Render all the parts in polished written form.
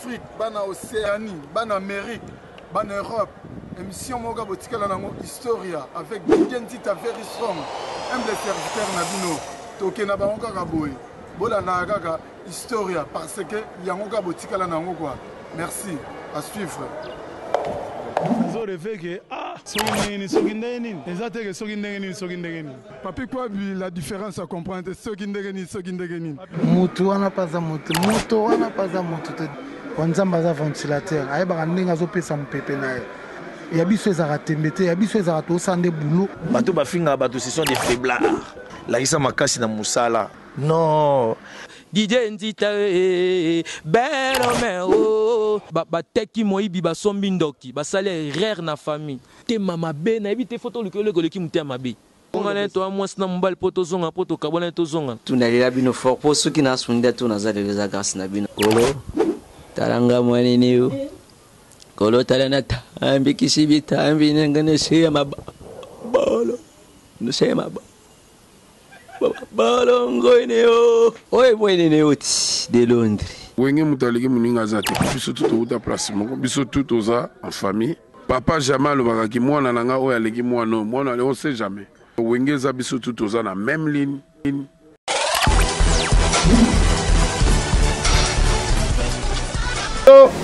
Afrique, bana Océanie, bana Amérique, bana Europe. Émission Moga Botikala Nango Historia avec Identity Very Strong. Humble serviteur Nabino. Tokena Bangoka Kaboy. Bola Nagaga Historia parce que Yangoka Botikala Nango quoi. Merci. À suivre. Papi quoi la différence à comprendre Mutu wana paza mutu mutu wana paza mutu te wanzamba za ventilateur aye ba ndinga zo pesa mpepe naye ya biso ezaka tembete ya biso ezaka to sande boulot bato bafinga bato ce sont des faiblards la isa makasi na musala non DJ Nzita belo mero ba teki moyibi ba sombi ndoki ba sale rare na famille te mama be na ebite photo le ki muté mabe ngana to amwa sna mbal poto zonga poto kabona to zonga tunalela bino fort po soki na sunda to na zale za grâce na bino kolo talanga mwana niyo kolo talana tambi kisibita ambi ngane se maba bolo no se maba balongo ineo oye mwene neoti de Londres wenge mutaliki muninga zate biso tout uta place moko biso tout oza en famille papa jamais alobaka ki mwana nanga oyo aleki mwana on sait jamais wenge za biso tout oza na même ligne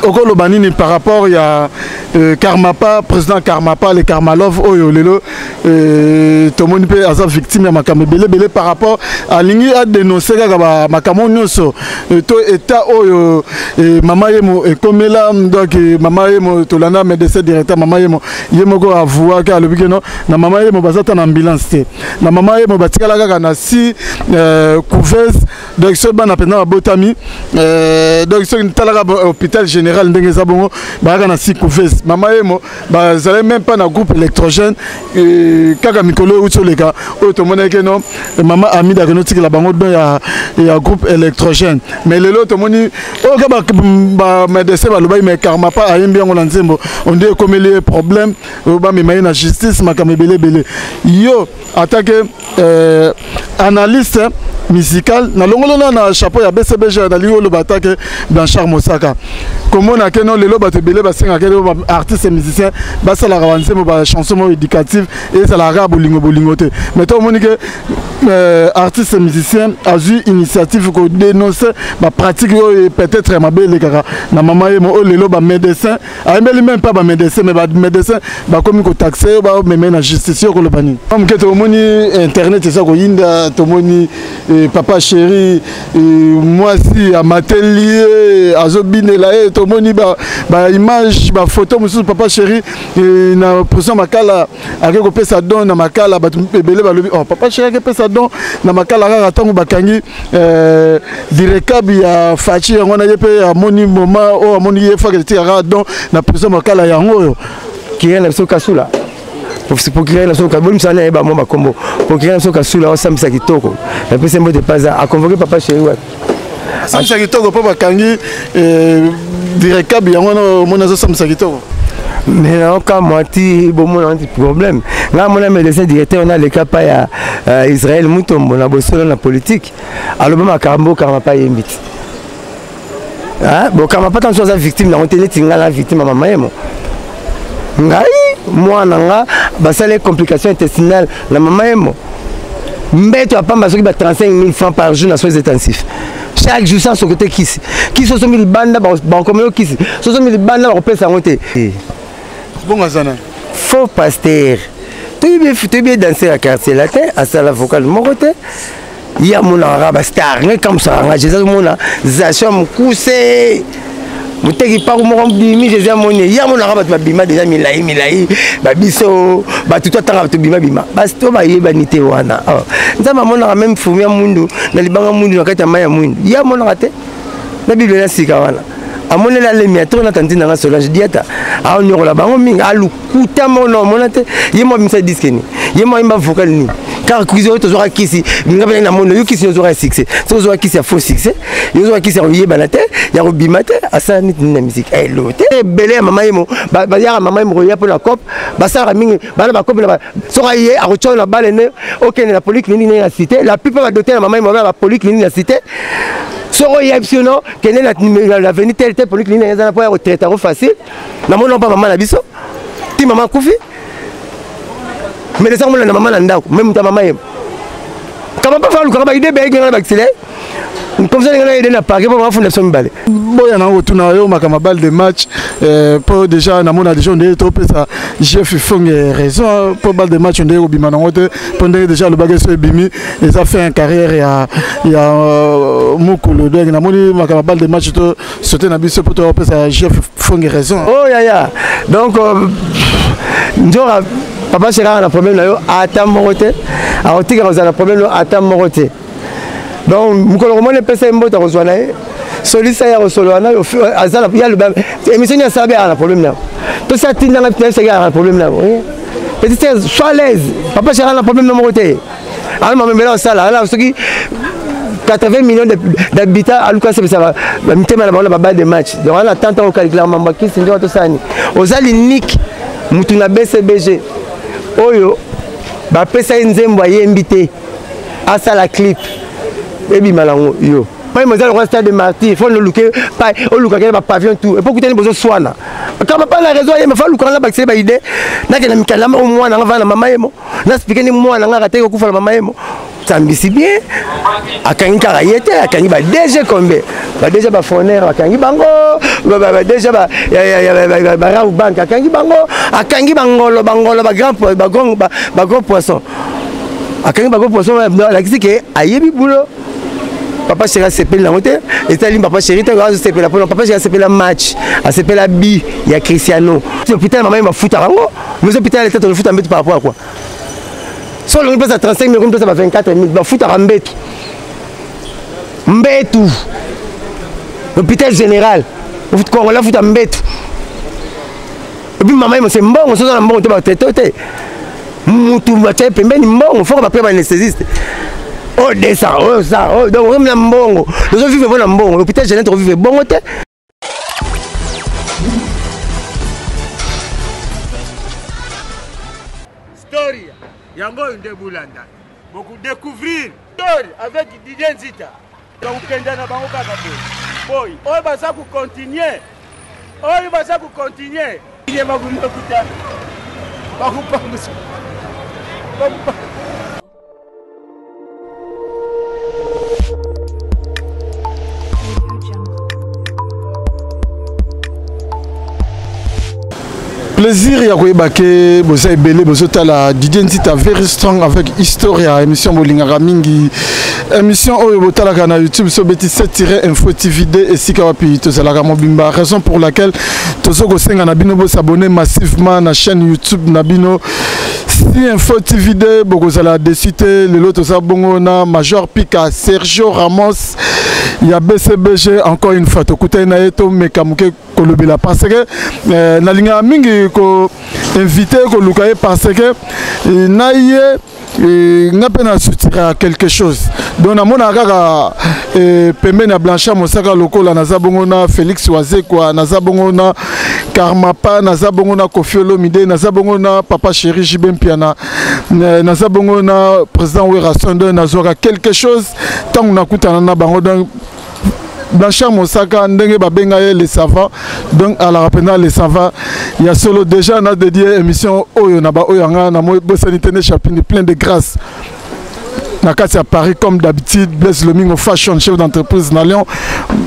Okolo banini par rapport à Karmapa, président Karmapa, les Karmalov, Oyo Lelo, tout le monde peut être victime de Makame Belé par rapport à l'ingé à dénoncer Makamo Nyoso, tout état Oyo, Mama Yemo, et comme là, donc Mama Yemo, Tolana, médecin directeur, Mama Yemo, Yemo a avoué qu'à l'obligation, na Mama Yemo bazata en ambulance, na Mama Yemo batikala gaga na si couveuse, donc ce ban appelé à Botami, donc ce qui hôpital général ndengeza bongo ba na si couveuse mama yemo ba zale même pas na groupe électrogène kaka mikolo utoleka auto moneke non mama amida renoti la bango don ya groupe électrogène mais lelo to moni o ka ba médecin ba loba mais karma pas ayembi ngo na nzembo on dit comme les problèmes ba me na justice makame belé yo attaqué analyste musical na longolo na chapeau ya BCBG na liyo lo batake Blanchard Mosaka comment na kenon lelo bato belé basinga ke artiste et musicien basa la rawanze mo ba chanson éducative et ça la rabo bolingo te mais to monique artiste et musicien a eu initiative ko dénoncer ba pratique peut-être ma belle kaka na mama yemo o lelo ba médecin a même pas ba médecin mais ba médecin ba comme ko taxer ba même na justice ko lo bani comme que to moni internet ça ko yinda to moni papa chéri moi si à matelier azobine la to moni ba image ba photo musu papa chéri na position makala akeko pesa don na makala ba belé ba lobi oh papa chéri ke pesa don na makala kaka tango bakangi direcab ya fachi ngona yepe amoni moment o amoni yefa ke tira don na position makala ya ngoyo qui est la sokasula pour créer la soka bon ça n'est pas moi combo pour créer la soka sula on samsa kitoko la personne de pas à convoquer papa chéri ouais samsa kitoko papa kangi direcab ya ngona mona zo samsa kitoko mais en cas moiti bon mon anti problème là mon médecin directeur on a le cas pas ya Israël mutombo na bosolo na politique alors même Karmbo Karma pas yembit ah bon Karma pas tant chose victime na on télé tinga la victime maman yemo ngai moi nanga basale complications intestinales la maman yemo mbeto apamba soki ba 35 000 francs par jour na soins intensifs chaque jour sans côté qui sont 1000 banda ba comme qui sont 1000 banda ba pesa ngote bon azana faux pasteur tu bien danser à quartier latin à sala vocale mon côté il y a mon arabe star comme ça Jésus mon zation mon coussé muteki pa ko mo bimi Jésus amoni ya mon arabe ba bima déjà milai ba biso ba tout tanga to bima basi to ba yeba nité wana nzama mona même fumia mundu na libanga mundu na kata maya mundu ya mona kate na bible na sika wana amone la lemia to na tantina nga Solange diata a onyo la bango minga alukuta mono monate yemo misa diskeni yemo imba vocal ni car kuizo to zora kisi ngaba na mono yo kisi zora succès to zora kisi a faux succès yo zora kisi yeba na te ya robimate asa nit na musique ay lote belé mama yemo ba ya mama yemo ya pour la cop ba sara mingi ba la cop la sora ye a rocho la balle ne aucun la police ni na cité la plupart va doter mama yemo la police ni na cité Soro Yepsiono, qui est la venue telle pour nous, qui est un peu très facile. Nous n'avons pas maman la biso. Ti maman Koufi. Mais les gens ont la maman l'anda, même ta maman. Comment pas faire le travail de bébé dans la vacciné? Comme ça, on a aidé à parler pour faire fondation balai. Bon, il y a un retour à eux, ma balle de match. Pour déjà, on a déjà trop ça. J'ai fait raison pour balle de match. On est au Bimanangote. Pendant déjà le bagage sur Bimi, ils ont fait une carrière. Il y a Moukolo. Donc, on a mis ma balle de match. Sauter na biso pour te ça. J'ai fait raison. Oh ya. Donc, papa Chéra a un problème là. Attends Moroté. Alors, tu as un problème. Attends Moroté. Donc, nous ne peut pas rejoindre. Celui qui a reçu il y a le émission de Sabé a un problème là. Tout ça, tu as un problème là. Petit, sois à l'aise. Papa Chéra a un problème de mon côté. Alors, je vais ça là. 80 millions d'habitants, à Lucas, ça va. Je vais la balle de match. Donc, on attend au calculateur. Je vais tout ça. Aux aliniques, nous avons BCBG. Oyo, bah, pesa nzembo yé invité. À ça la clip. Et bien malango yo. Pas me dire le stade de Marty, il faut le looker, pas au looker qui est pavillon tout. Et pour que tu aies besoin de soin. Quand pas la raison, il me faut looker là parce que c'est pas idée. N'a que la mikala au moins na va na maman yemo. N'a expliquer ni moi na raté ko kufa la maman yemo. Ça me dit bien. Akangi karayete, akangi ba DG Kombe. Ba déjà ba fourneur, akangi bango. Ba déjà ba ra banque, akangi bango, akangi bangolo ba grand poisson. Akangi ba grand poisson la qui que ayebi boulot. Papa Chéri s'appelle la montée et ça papa Chéri s'appelle la papa Chéri s'appelle la match s'appelle la bi il y a Cristiano putain maman il m'a foutu à rango mais putain elle était de foot en bête par rapport à quoi soit on passe à 35 000 on passe à 24 000 bah foot à mbet l'hôpital général on fout quoi on la fout à mbet et puis maman il c'est bon on se donne bon on te va tête mutu macha pembeni mbongo faut qu'on appelle anesthésiste. Oh descend, oh ça, oh donc on a mbongo. Nous vivons bon mbongo. L'hôpital général on vivre bon te. Story. Yango inde bulanda. Beaucoup découvrir story avec Didier Nzita. Donc kenda na bango kaka boy. Oh ba ça pour continuer. Oh ba ça pour continuer. Il est magulu kuta. Ba ku pa musu. Plaisir ya koyebake boza ebele bozotala Didier Nzita very strong avec Historia émission bolingaka mingi émission oyo botalaka na YouTube so beti 7-info TVD esika wapi tozalaka mobimba raison pour laquelle tozoko senga na bino bo s'abonner massivement na chaîne YouTube na bino si info TVD bokozala desité lelo toza bongo na Major Pika Sergio Ramos ya BCBG encore une fois tokutai na yeto mekamuke kolobela parce que na linga mingi ko invité ko lukaye parce que naie nga pena soutira quelque chose donc na mona kaka pembe na Blanchard Mosaka lokola na zabongo na Félix Wazekwa na zabongo na Karmapa na zabongo na Kofi Olomide na zabongo na Papa Chéri Jibempiana na zabongo na président Wera Sonde na zora quelque chose tant na kutana na bango donc Blanchard Mosaka ndenge babenga les savants donc à la rapena les savants il y a solo déjà na dédié émission oyo na ba oyo nga na mo bosanité ne chapitre plein de grâce na kati à Paris comme d'habitude Blaise Lomingo fashion chef d'entreprise na Lyon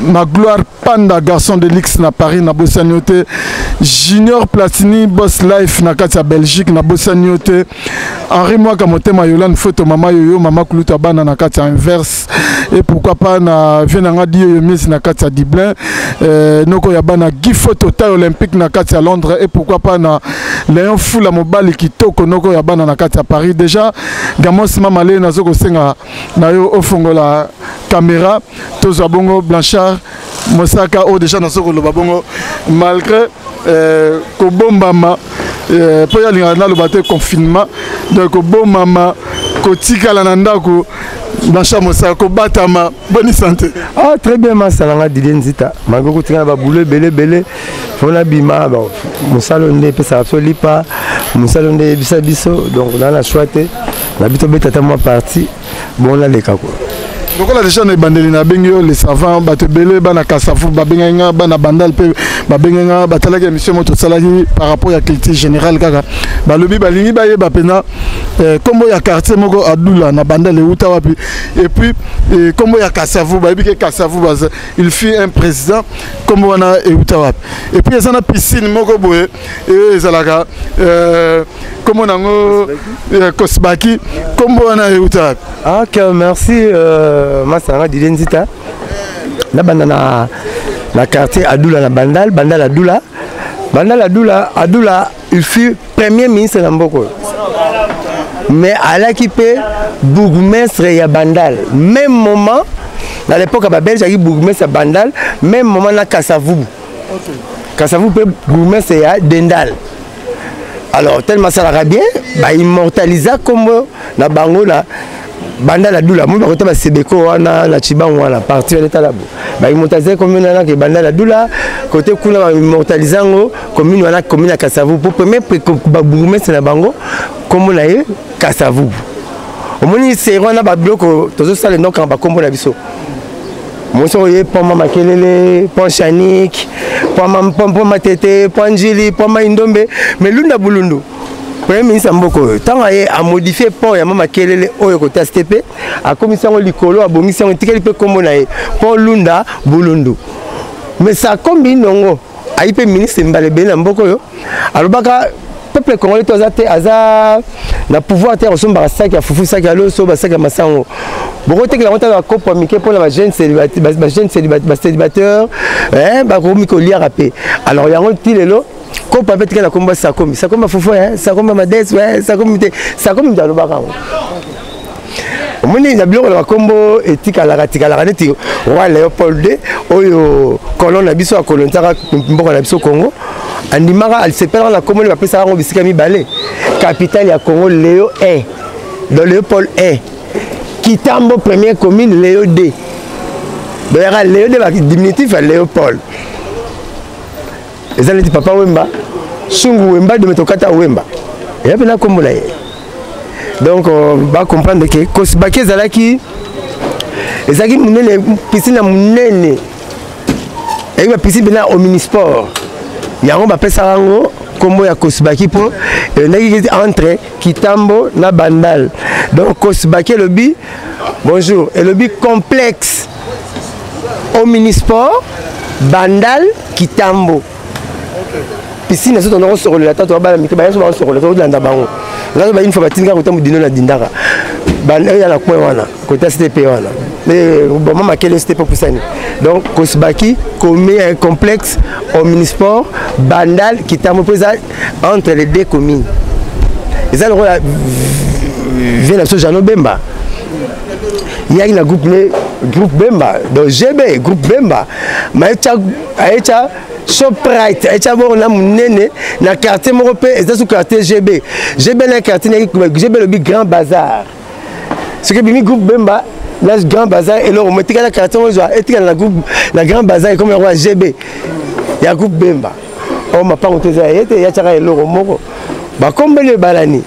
ma gloire panda garçon de luxe na Paris na bosanité Junior Platini boss life na kati à Belgique na bosanité Henri Mwaka motema Yolande photo mama yoyo mama kuluta bana na kati à inverse et pourquoi pas na vienanga di yo mise na kati à Dublin noko ya bana Guy photo taille olympique na kati à Londres et pourquoi pas na Léon Fula mobali kitoko noko ya bana na kati à Paris déjà Gamos mamale na zoko senga na yo ofongola caméra tozo bongo Blanchard Mosaka o déjà na zoko loba bongo malgré kobombama po ya linga na lobate confinement donc kobombama kotikala na ndako Blanchard Mosaka kobatama bonne santé. Ah très bien ma salanga Didier Nzita mangoko tingana ba boulot belé fona bima bon musalonde pesa solipa musalonde biso donc dans la choite na bito beta ta moi parti bon la leka ko lokola déjà na ebandeli na bengi yo les savants bato ebele bana kasavu babengai nga bana bandal mpe babengai nga batalaki émission mo tosalaki par rapport ya culture générale kaka balobi balingi bayeba mpena kombo ya quartier moko adula na bandal euta wapi et puis kombo ya kasavu bayebi ke kasavu il fut un président kombo wana euta wapi et puis eza na piscine moko boye ezalaka kombo nango kosbaki kombo wana euta wapi. Ok, merci Masanga Didenzita. Na bandana na quartier Adoula na Bandal Adoula, il fut premier ministre de Mboko. Mais à l'équipe bourgmestre ya Bandal, même moment à l'époque à Babel, j'ai bourgmestre à Bandal, même moment na Kassavou. Kassavou peut bourgmestre ya Dendal. Alors tellement ça l'a bien, bah immortalisa comme na bango na Bandal Adoula, moi je suis Sebeko, na Chiban wana parti de l'état là-bas. Bah immortaliser comme na que Bandal Adoula côté kuna immortalisant commune wana commune à Kassavou pour premier bourgmestre na bango comme na ye Kassavou. Au moins c'est wana ba bloco tozo sale donc en ba kombo na biso. Moi so ye poma makelele, pon chanik, poma matete, pon jili, poma indombe, mais lunda bulundu. Premier ministre Mboko, tant a modifié pont ya mama kelele oyo ko TSTP, a commission likolo a bommission tikeli pe kombo na ye, pont lunda bulundu. Mais ça combine nongo, a ipe ministre Mbalebe na Mboko yo. Alobaka peuple congolais tozate aza na pouvoir terre somba sac ya fufu sac ya loso ba sac ya masango. Boko te que la monta la coupe miké pour la jeune célibataire, ba ko miko lia rapé. Alors yango tilelo ko papet que la combat ça comme fufu ça comme madès ça comme dans le baran. Moni na biloko la combo etika la neti roi Léopold II oyo colon na biso a kolontaka mboko na biso Congo andimaka al sepela na combo ba pesa ngo bisika mibale capitale ya Congo Léo 1 dans Léopold 1 Kitambo première commune Léo 2 d'ailleurs Léo 2 va diminutif à Léopold les années papa Wemba Sungu Wemba de metokata Wemba et là na combo là. Donc on va comprendre que Kosbaki Zalaki ezaki munene piscine munene et ma piscine bena omnisport yango ba pesa rango kombo ya Kosbaki po ndaki entre Kitambo na Bandal. Donc Kosbaki lobby bonjour et lobby complexe omnisport Bandal Kitambo. Piscine c'est on sur le tata ba mi ba sur le tata de bango là ba une fois batinga ko tamu dino na dindaka ba ya la point wana côté STP wana mais bon mama quel STP pour ça donc Kosbaki commet un complexe au Omnisport Bandal qui t'a présent entre les deux communes ils ont vient la Jano Bemba il y a une groupe Bemba donc GB groupe Bemba mais aïcha Shoprite, et na munene na quartier européen, et sous quartier GB. GB na quartier GB le grand bazar. Ce que bimi groupe Bemba, là grand bazar et là on mettait la quartier et la groupe la grand bazar comme le roi GB. Il y a groupe Bemba. On m'a pas monté ça et il y a tara l'euro moko. Ba comme le balani.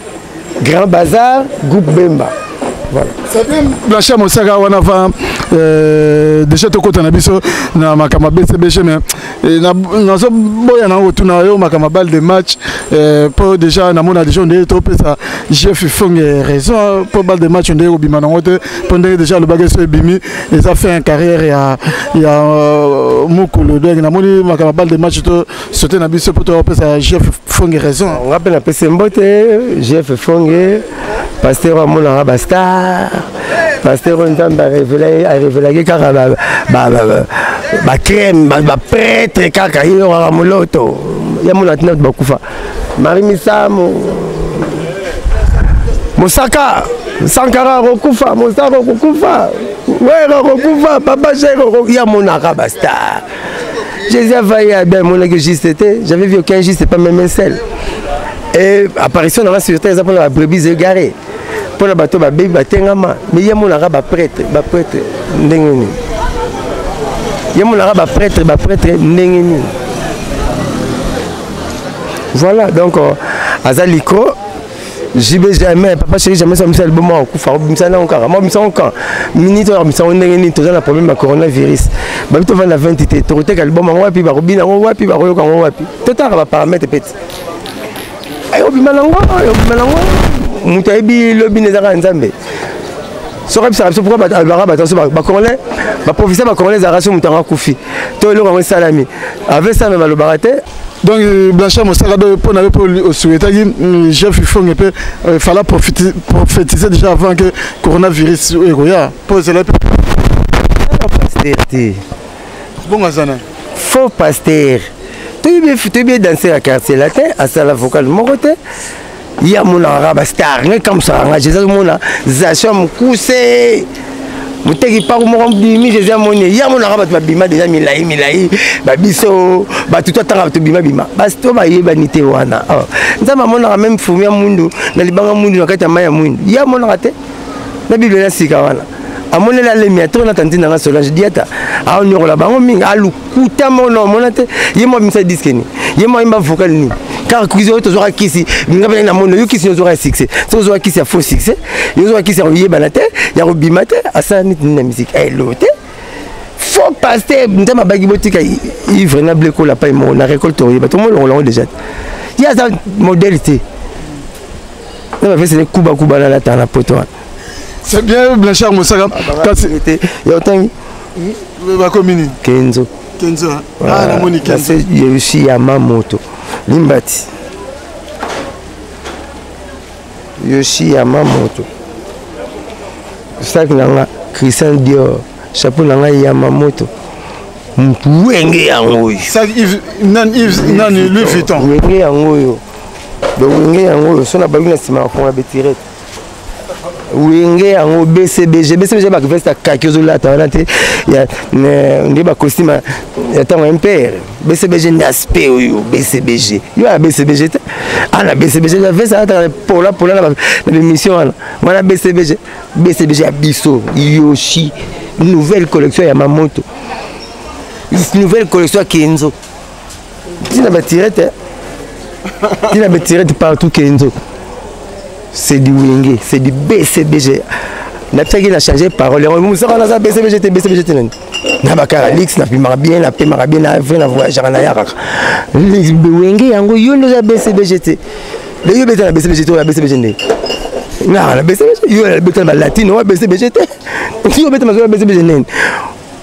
Grand bazar, groupe Bemba. Voilà. Ça vient Blanchard Mosaka wana va déjà to kota na biso na makama BCBG mais na zo boya na otuna yo makama balle de match pour déjà na mona déjà on est trop ça chef fond raison pour balle de match on est au bimana ngote pendant déjà le bagage sur bimi et ça fait une carrière il y a mukulu donc na moni makama balle de match to sauter na biso pour to ça chef fond raison on rappelle un peu Mbote chef fond pasteur mona basta pasteur on t'a révélé car ba crème ba prêtre kaka yo ra moloto ya mona tena bakufa Marie Misamo Mosaka Sankara rokufa Mosaka rokufa ouais rokufa papa chéro ya mona basta Jésus a failli à bien mon juste j'avais vu aucun juste pas même un seul et apparition dans la sûreté ça pour la brebis égarée pour le bateau ba bébé batengama mais ya mona ba prêtre ndengeni ya mona ba prêtre ndengeni voilà donc azaliko JB jamais, papa chéri jamais ça me sert bon moi kufa bimsa na encore moi bimsa encore minute or bimsa on ndenge to na problème de coronavirus ba bito vana 20 te to te album wapi ba robina wapi ba royo kan wapi to ta ba paramètre petit ayo bimalango muta ebi lobi ne zaka nzambe so rep ça pourquoi ba ba congolais ba professeur ba congolais za raso mutanga kufi to le ko salami avec ça même le baraté. Donc Blanchard Moussagado pour n'aller pas au souhaiter Jeff Fifong et puis il fallait prophétiser déjà avant que coronavirus est pose la bon azana faux pasteur tu bien danser à quartier latin à sala vocal mon côté il y a mon arabe star comme ça Jésus mon zacham coussé muteki pa ko bimi Jésus amoni ya mon arabe ba bima déjà milai ba biso ba tout tanga to bima bas to ba yeba nité wana nzama mona même fumi ya mundu na libanga mundu na kati ya maya mundu ya mona te na bible na sika wana amone la lemia to na tandina nga Solange diata a onyo la bango mingi alukuta mono mona te yemo bimsa diskeni yemo imba vocal ni car kuizo to zora kisi ngabana na mono yo kisi zora succès to zora kisi ya faux succès yo zora kisi ya yeba na te ya robima te asa ni na musique ay lote faux pasteur ndama bagi botika ivre na bleko la pa mo na récolte yeba to mo lo déjà il y a ça modalité na va faire kuba na la tana poto. C'est bien Blanchard Moussaga quand c'était il y a autant va commune Kenzo ah la moni Kenzo Yoshi Yamamoto Limbati Yoshi Yamamoto sac nanga Christian Dior chapeau nanga Yamamoto Wenge yango sac Yves Louis Vuitton Wenge yango donc Wenge yango sona babina sima ko na betirette Wenge yango BCBG ba veste kakiozo la ta te ya ne ba costume ya tango impère BCBG ni aspect oyo BCBG yo a BCBG ana BCBG la veste ata pour la na l'émission wana BCBG a biso Yoshi nouvelle collection ya Mamoto nouvelle collection Kenzo tina ba tirette partout Kenzo. C'est du Wenge, c'est du BCBG. Na tagi na changer parole. On ça na ça BCBG nan. Na bakara Lix na pimara bien, na vrai na voyage na yaka. Lix Wenge yango yo no za BCBG. Le yo beta na BCBG to la BCBG ne. Na la BCBG yo la beta na latino wa BCBG te. Yo beta na BCBG ne.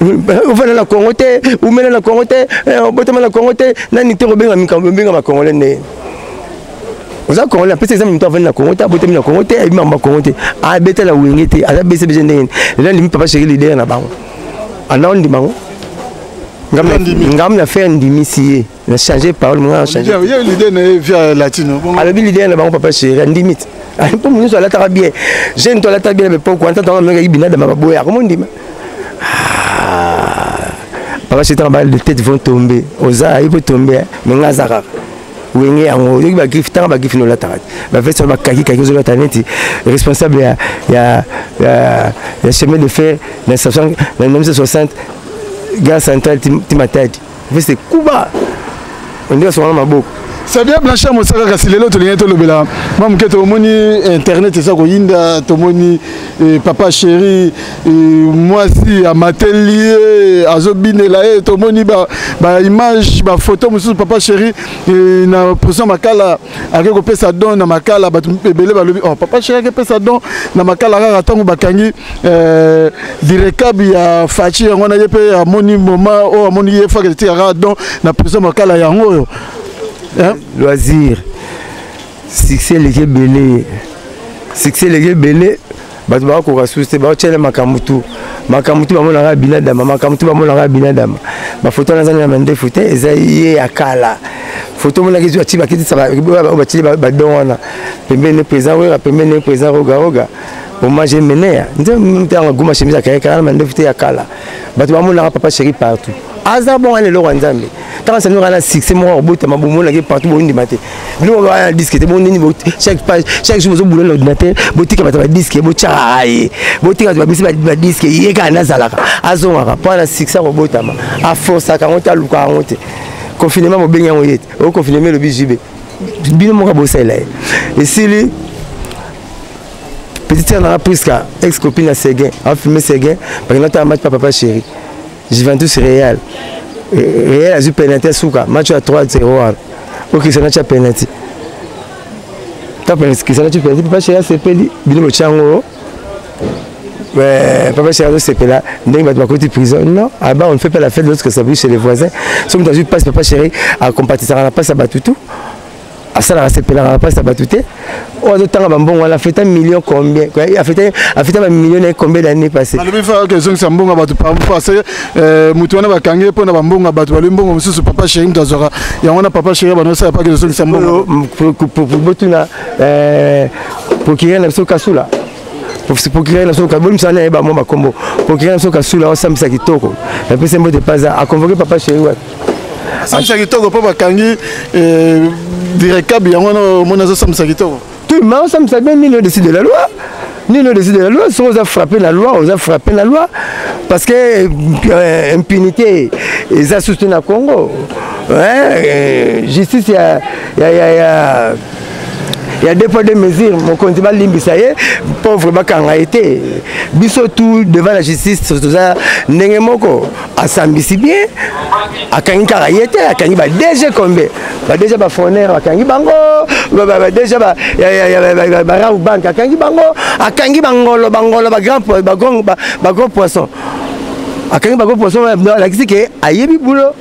On va na Congo te, ou mena na Congo te, on bota na Congo te, na ni te robenga mikambenga ma Congolais ne. Vous avez Congolais, après ces amis, nous avons na Congo, t'as boté na Congo, t'as ma Congo, ah bête la Wenge te, ah BCBG ne. Là ni papa chéri l'idée na bango. Ana on dit bango. Ngam na faire ndimi si, na changer parole, moi changer. Il y a l'idée na via latino. Alors l'idée na bango papa chéri, ndimi. Ah pour nous sur la tara bien. Jeune toi la tara bien mais pas quand t'entends nga ibina de ma boya, comment on dit? Papa chéri en bas les têtes vont tomber. Oza il peut tomber, mais ngazara. Wenge yango yoki ba griffe tanga ba griffe no la tarat ba fait sur ba kaki zo la taneti responsable ya chemin de fer dans 1960 gare centrale Timatadi c'est Kuba on dit sur maboko. C'est bien Blanchard Moussaka kasi lelo to lingé to lobela mam ke to moni internet ça ko yinda to moni papa chéri moi si à matelier azobinela to moni ba image ba photo musu papa chéri na position makala akeko pesa don na makala ba bebele ba lobi oh papa chéri ke pesa don na makala ka tango bakangi direcab ya fachi ngona yepe ya moni moment o moni yefa ke tira don na position makala ya ngoyo. Loisir succès les belé bato ba ko rasuste ba chele makamutu ba mona binadama ba mona binadama ba photo na zana mande photo ezaye akala photo mona kizu atiba kiti saba ba chile ba dona pembene présent roga au manger menea ndio mtanga guma chemisa kaya mande photo akala bato ba mona papa chéri partout aza bon ale lo nzambe tant ça nous rend succès moi robota mabomo la partout bon ndimate nous on va discuter bon ni chaque jour boulot l'ordinateur botika ba disque bocha ai botika ba bisi ba disque yeka na zalaka azonga pa na succès robota ma a force ka on ta luka on te confinement mo benga moyete au confinement le bijibe bino mo ka bosela et si petite sœur n'a presque ex-copine à Séguin, a filmé Séguin, parce que notre match papa chéri. Juventus Real. Real a eu pénalité Souka, match à 3-0. Ok, ça n'a pas pénalité. T'as pénalité, ça n'a pas pénalité, papa chéri c'est peli, bino chango. Papa chéri c'est là, donc il va côté prison. Non, ah bah on ne fait pas la fête lorsque ça brille chez les voisins. Si on a eu passe papa chéri à compatir ça n'a pas ça batutu. À ça la CP là pas ça batuté. On a temps bon on a fait 1 million combien? Il a fait 1 million combien d'années passées? Alors il faut que ça mbonga batu parce que mutuana ba kange pona ba mbonga batu ba mbonga mususu papa chéri mtazora. Ya on a papa chéri ba no ça pas que ça mbonga. Pour botuna pour qu'il y ait un kasula. Pour qu'il y ait un kasula bon ça n'est pas moi combo. Pour qu'il y ait un kasula on samsa kitoko. Et puis c'est mot de pas à convoquer papa chéri. Samsa kitoko papa kangi direct yango mona samsa kitoko. Tout le monde samsa bien ni le décide de la loi. Ni le décide de la loi, si on a frappé la loi, on a frappé la loi parce que impunité ils a soutenu le Congo. Justice il y a des poids de mesures, mon candidat Limbisaye, pauvre Bakanga été, biso tout devant la justice, tout ça, Nengemoko, à Sambisi bien, à Kangi Karayete, à Kangi déjà combien, déjà Bafoner, à Kangi Bango, déjà Barau Bank, à Kangi Bango, à Kangi Bango, le grand poisson, à Kangi Bango poisson, la qui est à Yebi Boulot.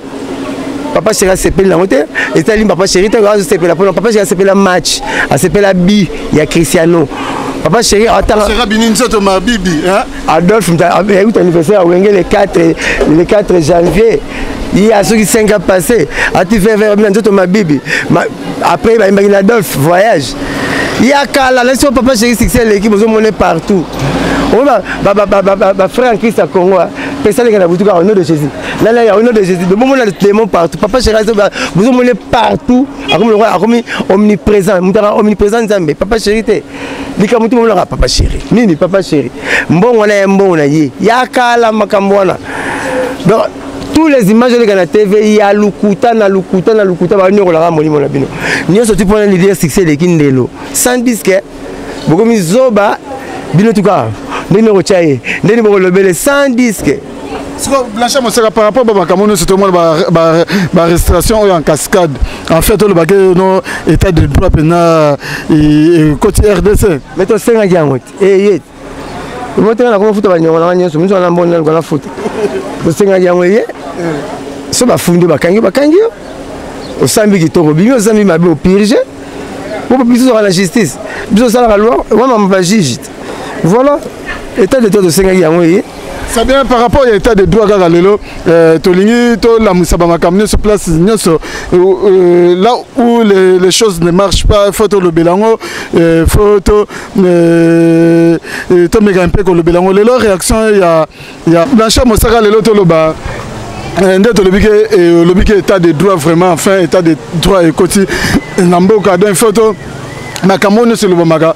Papa chéri s'appelle la montée et t'as dit papa chéri t'as regardé s'appelle la papa chéri s'appelle la match s'appelle la bi il y a Cristiano papa chéri attends c'est Rabinin Zotoma bibi hein Adolphe il y a eu ton anniversaire à Wenge le 4 janvier il y a ceux qui 5 ans passés a tu fait Rabinin Zotoma bibi après il y a Adolphe voyage il y a Kala là sur papa chéri succès l'équipe ils ont monnaie partout frère en Christ à Congo personne qui a voulu au nom de Jésus là il y a au nom de Jésus de moment là les mots partout papa chéri vous ont partout comme le roi omniprésent Nzambe papa chéri te likamutu mo la papa chéri nini papa chéri mbongo na ye ya kala makambo wana donc tous les images de la TV il y a lukuta ba nyoko la molimo na bino nyoso tu pona l'idée succès de kindelo sans disque beaucoup mizoba bino tuka ndeni rochaye ndeni bolobele sans disque Blanchard Mosaka par rapport à Cameroun c'est tout le monde ba restauration en cascade en fait le baguette non état de droit pénal et côté RDC mais toi 5 ans et moi tu na ko futa ba nyonga na nyeso mzo na mbona ko na futa to 5 ans ye so ba fundi ba kangi o sambi kitoko bimi o sambi mabe o purger pour biso la justice biso ça la loi on va juger voilà état de droit de 5 ans ye c'est bien par rapport à l'état de droit à Lelo, Tolingi, la Moussabama Kamine se place là où les choses ne marchent pas, photo le Bélango, photo Tomé Gampé le Bélango. Lelo réaction, il y a Blanchard Mosaka Lelo Toloba. Le bique état de droit vraiment, enfin état de droit et côté Namboka dans une photo, Makamone sur le Bamaga.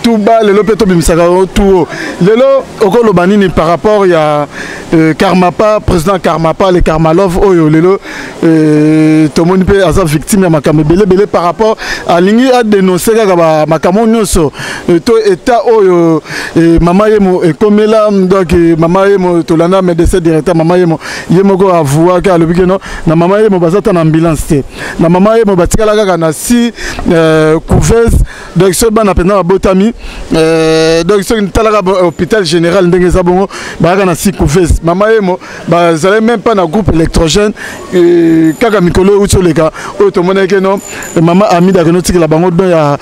Tout bas le lopeto bimisaka tout lelo okolo banini par rapport ya Karmapa président Karmapa les Karmalov oyo lelo tomoni pe aza victime ya makambo belé par rapport à lingi a dénoncer kaka makambo nyonso to état oyo mama yemo ekomela donc mama yemo tolanda médecin directeur mama yemo ko avouer ka le bikeno na mama yemo bazata na ambulance te na mama yemo batikala kaka na si couveuse donc ce bana pena botami donc c'est une telle hôpital général ndenge zabongo ba kana si couveuse mama yemo ba zale même pas na groupe électrogène kaka mikolo uto leka o to moneke non mama amida konotika la bango don ya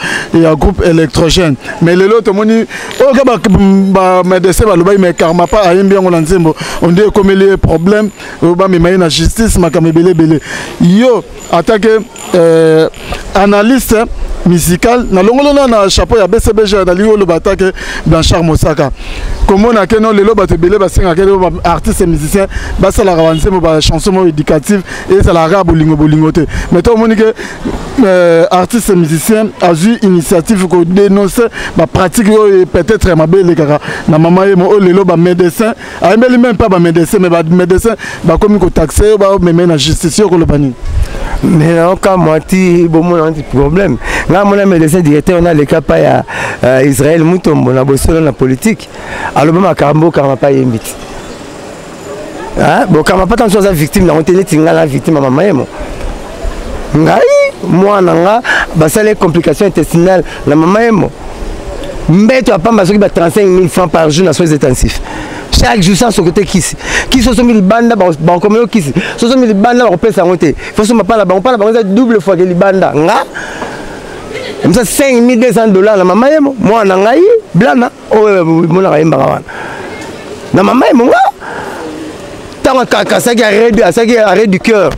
groupe électrogène mais lelo to moni o ka ba médecin ba loba mais Karmapa ayembi ngo na nzembo on dit comme les problèmes ba me na justice makame belé yo attaqué analyste musical na longolo na chapeau ya BCBG na liyo le batake Blanchard Mosaka comment na keno lelo bato belé ba senga keno artiste et musicien ba sala rawanse mo ba chanson éducative et ça la rap bolingo te mais to moni que artiste et musicien a eu initiative ko dénoncer ba pratique peut-être ma belle kaka na mama yemo lelo ba médecin a même pas ba médecin mais ba médecin ba comme ko taxer ba même na justice ko le bani mais en cas moi ti bon mon problème nga mona médecin directeur on a le cas pa ya Israël Mutombo na bosolo na politique aloba makambo kama pa yembiti ah bon kama pa tanso za victime na ontene tinga la victime mama yemo ngai mwana nga basale complication intestinale na mama yemo mbeto apamba soki ba 35 000 francs par jour na soins intensifs chaque jour sans côté kisi so 1000 banda ba komelo kisi so 1000 banda ba pesa ngote faut so mapala ba double fois que libanda nga comme ça $5200 na mama yemo mwana ngai blana o mona ka yemba wana na mama yemo nga tanga kaka saki arrêt du cœur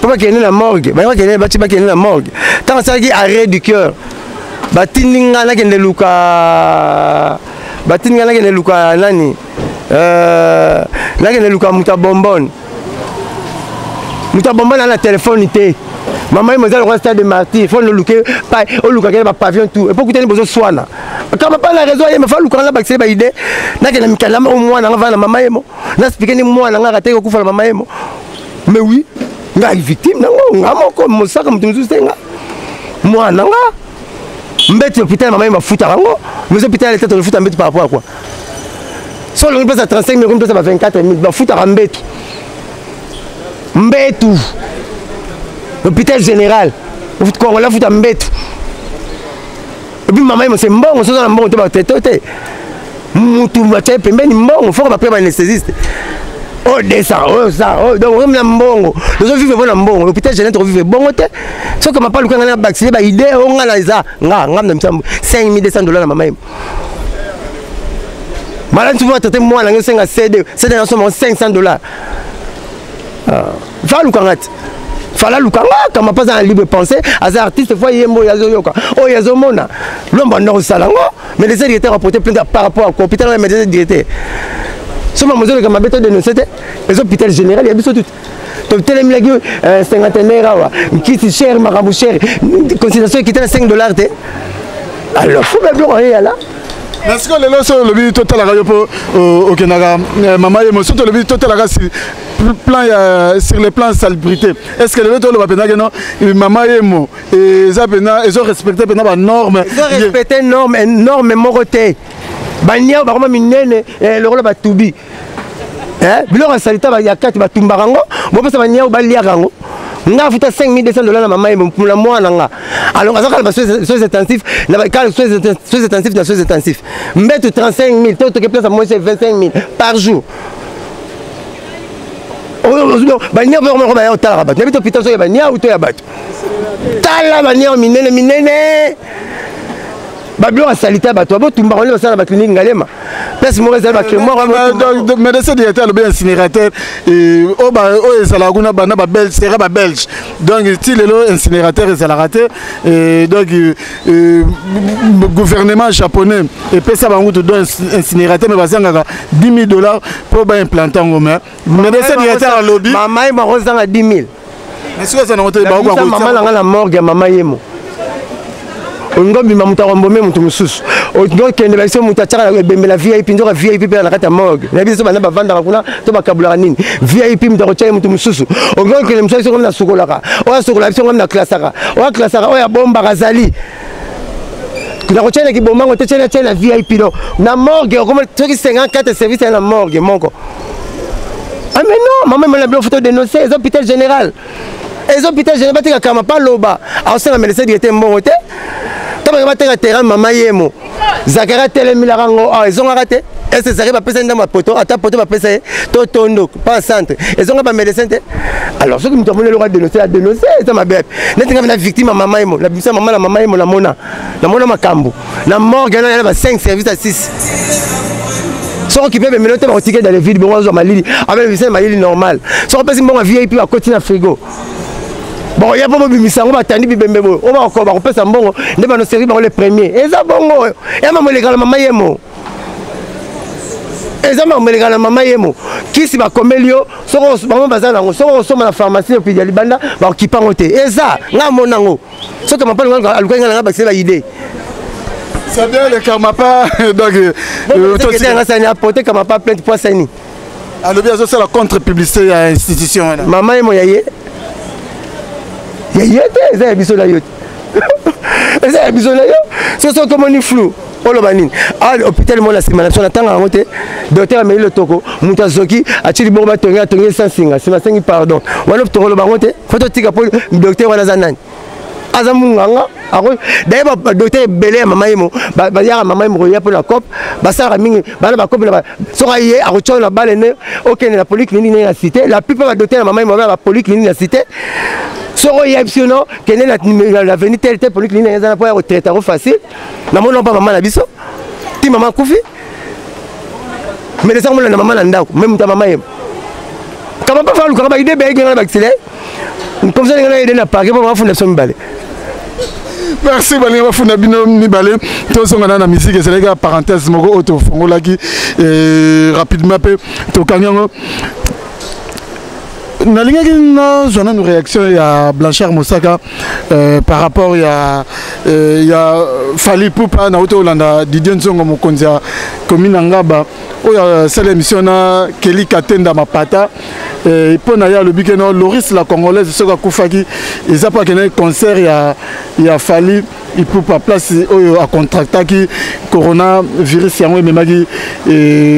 papa qui est na morgue ba qui est na morgue tanga saki arrêt du cœur batininga na kende luka nani na kende luka muta bonbon na la téléphone té maman mo zalo stade de martyr faut le luka pa o luka ke ba pavillon tout et pour que besoin soina kama pas la raison il me faut luka na bakse ba idée na kende mikala o mwana nga na mama yemo na expliquer ni mwana nga rateko kufa na mama yemo mais oui nga victime na nga moko mosaka mutuzu senga mwana nga mbeti hôpital maman mafuta rango mais hôpital était le foot mbeti par rapport à quoi so le place à 35 000 place à 24 000 mafuta rambetu mbetu hôpital général au foot Congo la foot mbetu et puis maman c'est mbongo so na mbongo te ba tete mutu bache pembeni mbongo faut ba prendre anesthésiste oh descend oh ça oh donc on a mbongo les autres vivent bon mbongo hôpital général to vivre bongo te so comme pas le quand na vacciner ba idée on nga na za nga na $5200 na mama yemo malade tu vas traiter moi na ngenga CD na somme $500 va lukangati fala lukanga kama pas en libre pensée as artiste fois yembo yazo yoka oh yazo mona lomba no salango mais les directeurs rapporté plainte par rapport à hôpital na médecin directeur soma mozolo kama beto dénoncé les hôpital général ya biso tout to telemi lagi cinquantenaire awa kiti cher marabu cher consultation qui était $5 te alors faut bien rien là. Est-ce que les lois le but total radio pour au Canada maman émotion le but total plan sur les plans salubrité est-ce que le lois le va pénager non maman émo et ça péna ils ont respecté péna ba norme ils ont respecté norme moroté bania ba koma minene le rôle ba tubi biloko salita ba yakati ba tumbarango bo pesa bania ba liarango nga futa $5200 na mama yemo pour mwana nga alors azaka ba soins intensifs na ba soins intensifs mbeto 35 000 to que place à moins 25 000 par jour bania ba ba otala ba nebito hôpital so ya bania ou to ya bato tala bania minene bablo a salita bato abo tumba on basala ba clinique ngalema place mo réserve ba donc médecin directeur le bien incinérateur et o ezala kuna bana ba belge sera ba belge donc style le incinérateur ezala raté et donc gouvernement japonais et pesa bango to don incinérateur mais basanga $10,000 pour ba implanter ngoma médecin directeur à lobby mama ma rozanga 10 000 est-ce que ça n'a pas ba ko mama nga la morgue mama yemo ngombi mamuta rombome mutu mususu donc kende ba muta tsaka bembela VIP ndoka VIP pe na kata morgue na biso bana bavanda kuna to bakabula nini VIP muta tsaka mutu mususu ngombi kende mususu ngombi na sukolaka o sukola biso ngombi na classaka o ya bomba kazali na kochena ki bomango te chena VIP no na morgue comme toki 54 services na morgue moko ah mais non maman me la bien photo dénoncer les hôpitaux général les hôpitaux général batika kama pas loba a osala médecin qui était mbongo te taba bateka terrain mama yemo zakara telemi la rango ils ont raté est-ce que ça va passer dans ma poto ata poto va passer to tondo pas centre ils ont pas médecin te alors ce que me demande le droit de dénoncer ça ma bête n'était pas la victime mama yemo la victime mama yemo la mona makambo la morgue là il y a 5 services à 6 sont occupés de minutes par ticket dans les villes bon malili avec le malili normal sont pas si bon VIP à côté na frigo. Bon, il y a pas de misango batandi bibembebo. On va encore ba pesa mbongo, ne ba no série ba les premiers. Eza bongo. Ya mama legal mama yemo. Eza mama legal mama yemo. Kisi ba komelio, soko ba bazana ngo, soko soma na pharmacie puis ya libanda ba kipango te. Eza nga monango. Soko mapa ngo aluka nga ba seba idée. C'est bien le Karmapa donc to nga sa ni apporter Karmapa plainte pour sani. Alors bien ça c'est la contre-publicité à institution. Mama yemo yaye. Il y a des biso la yote. eza ya biso na yo soso komoni flou oloba nini hôpital mo na nsima na biso natanga yango te docteur ameli lotoko moto azoki atili bongo batongi esansinga nsima asengi pardon wana tokoloba yango te fo totika mpo docteur wana aza nani aza munganga d'ailleurs badocteur ebele ya mama yemo bayaka mama yemo koya mpo na cope basalaka mingi bana bacope soka ye akotya na bale ne okende na polyclinique nini na cité la plupart badocteur ya mama yemo bana bapolyclinique na cité soko yebi biso no kende na veni tel polyclinique eza na mpo ya kotraite yango facile namoni mpa mama na biso ti mama akufi mais ezaka mona na mama na ndako me mutu ya mama yemo kama mpa fa lukaka baide beyengenga na baaccident comme ça ngana ede na parke mpo bafunda biso mibale. Merci balinga bafunda bino mibale tozongana na musique ezalaki ya parenthèse moko oyo tofongolaki rapidement mpe tokangi yango nalingaki nazwa nanu réaction ya Blanchard Mosaka par rapport ya Fally Ipupa na uto olanda Didier Nzongo mokonzi ya commune Ngaba oyo sala émission na Kelly Katenda Mapata mpo na ye alobi ke no Loris la congolaise soki akufaki eza mpo akende concert ya Fally Ipupa place oyo acontractaki coronavirus yango ememaki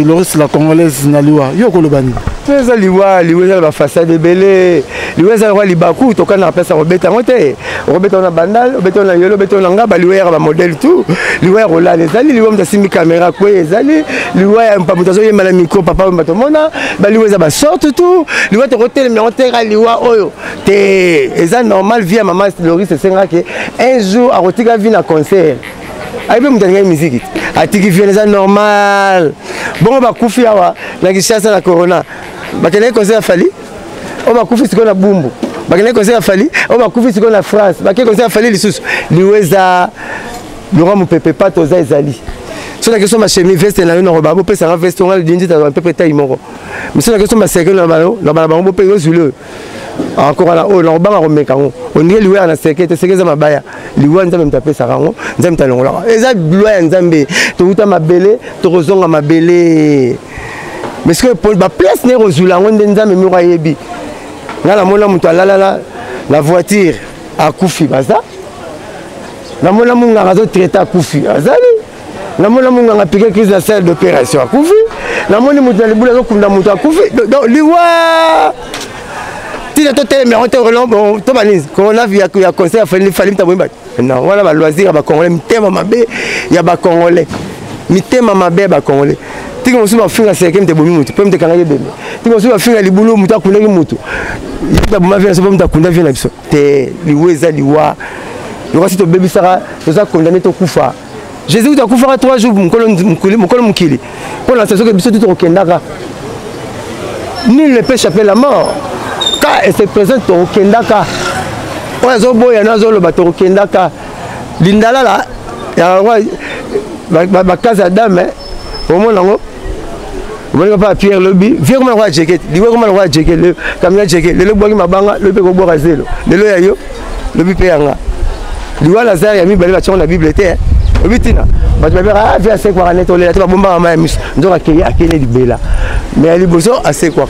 Loris la congolaise na liwa yo koloba nini eza liwa eza bafasade ebele liwa eza lokwa libaku tokana na place ya kobeta yango te okobeta na bandal obeta na yolo obeta na ngaba liwa yaka bamodele tout liwa ya kolala ezali liwa moto asimbi kamera kwe ezali liwa ya moto azoyemba na mikro papa oyo batomona baliwa eza basorte tout liwa tokotelema yango teka liwa oyo te eza normal vie ya mama Loris esengaki un jour akotika vi na concert ayipe moto alingai miziki atiki vie eza normal bongo bakufi awa na Kinshasa na corona bakendaki concert ya Fally oyo bakufi sikoyo na Bumbu bakendaki concert ya Fally oyo bakufi sikoyo na France bakendaki concert ya Fally lisusu liwa eza Laurent Mopepe pato oza ezali so na question machemi veste na yo na roba bopesa nga veste onga lidinji ta pepe taille moko mais so na question masekele na bana bango bope yo zule encore na o na roba ngomeka ngo onike liwa na sekete sekeza mabaya liwa nzambe mtapesa kango nzambe talongola eza liwa ya nzambe tokuta mabele tokozonga mabele mais que pour ba place ne rozula ngo nzambe mi yebi ngala mona mutu alala la voiture akufi baza na mona munga ngazo traiter akufi azali na mona munga ngapike crise na salle d'opération akufi na moni mutu na libula zokunda mutu akufi donc liwa tina to tele mais on te relombo to baninzi corona via ya conseil ya Fally mtabomba non wala ba loisir ba congolais mitema mabe ya ba congolais mitema mabe ba congolais tiki mosu ba finga seke mtebomi mutu pe mtekanga bebe tiki mosu ba finga libulu mutu akundaki mutu yita boma via so mutu akunda via na biso te liweza liwa lokosi to bebi saka toza condamné to kufa Jésus a kufa 3 jours mukolo mukili pour la saison que biso tout okendaka nul ne peut échapper la mort quand elle se présente au kendaka ozo boya nazo lo bato kendaka lindala la ya ba casa dame au moins ngo on va Pierre Lobi viens comment roi jacket liwe comment roi jacket le kamia jacket le boki mabanga le pe ko boka zelo le lo ya yo lobi pe yanga liwa lazare ya mi bale ba tshona na bible te obitina bato babera via se kwa neto le ta bomba mama mis ndoka ke akene libela mais ali boso ase kwa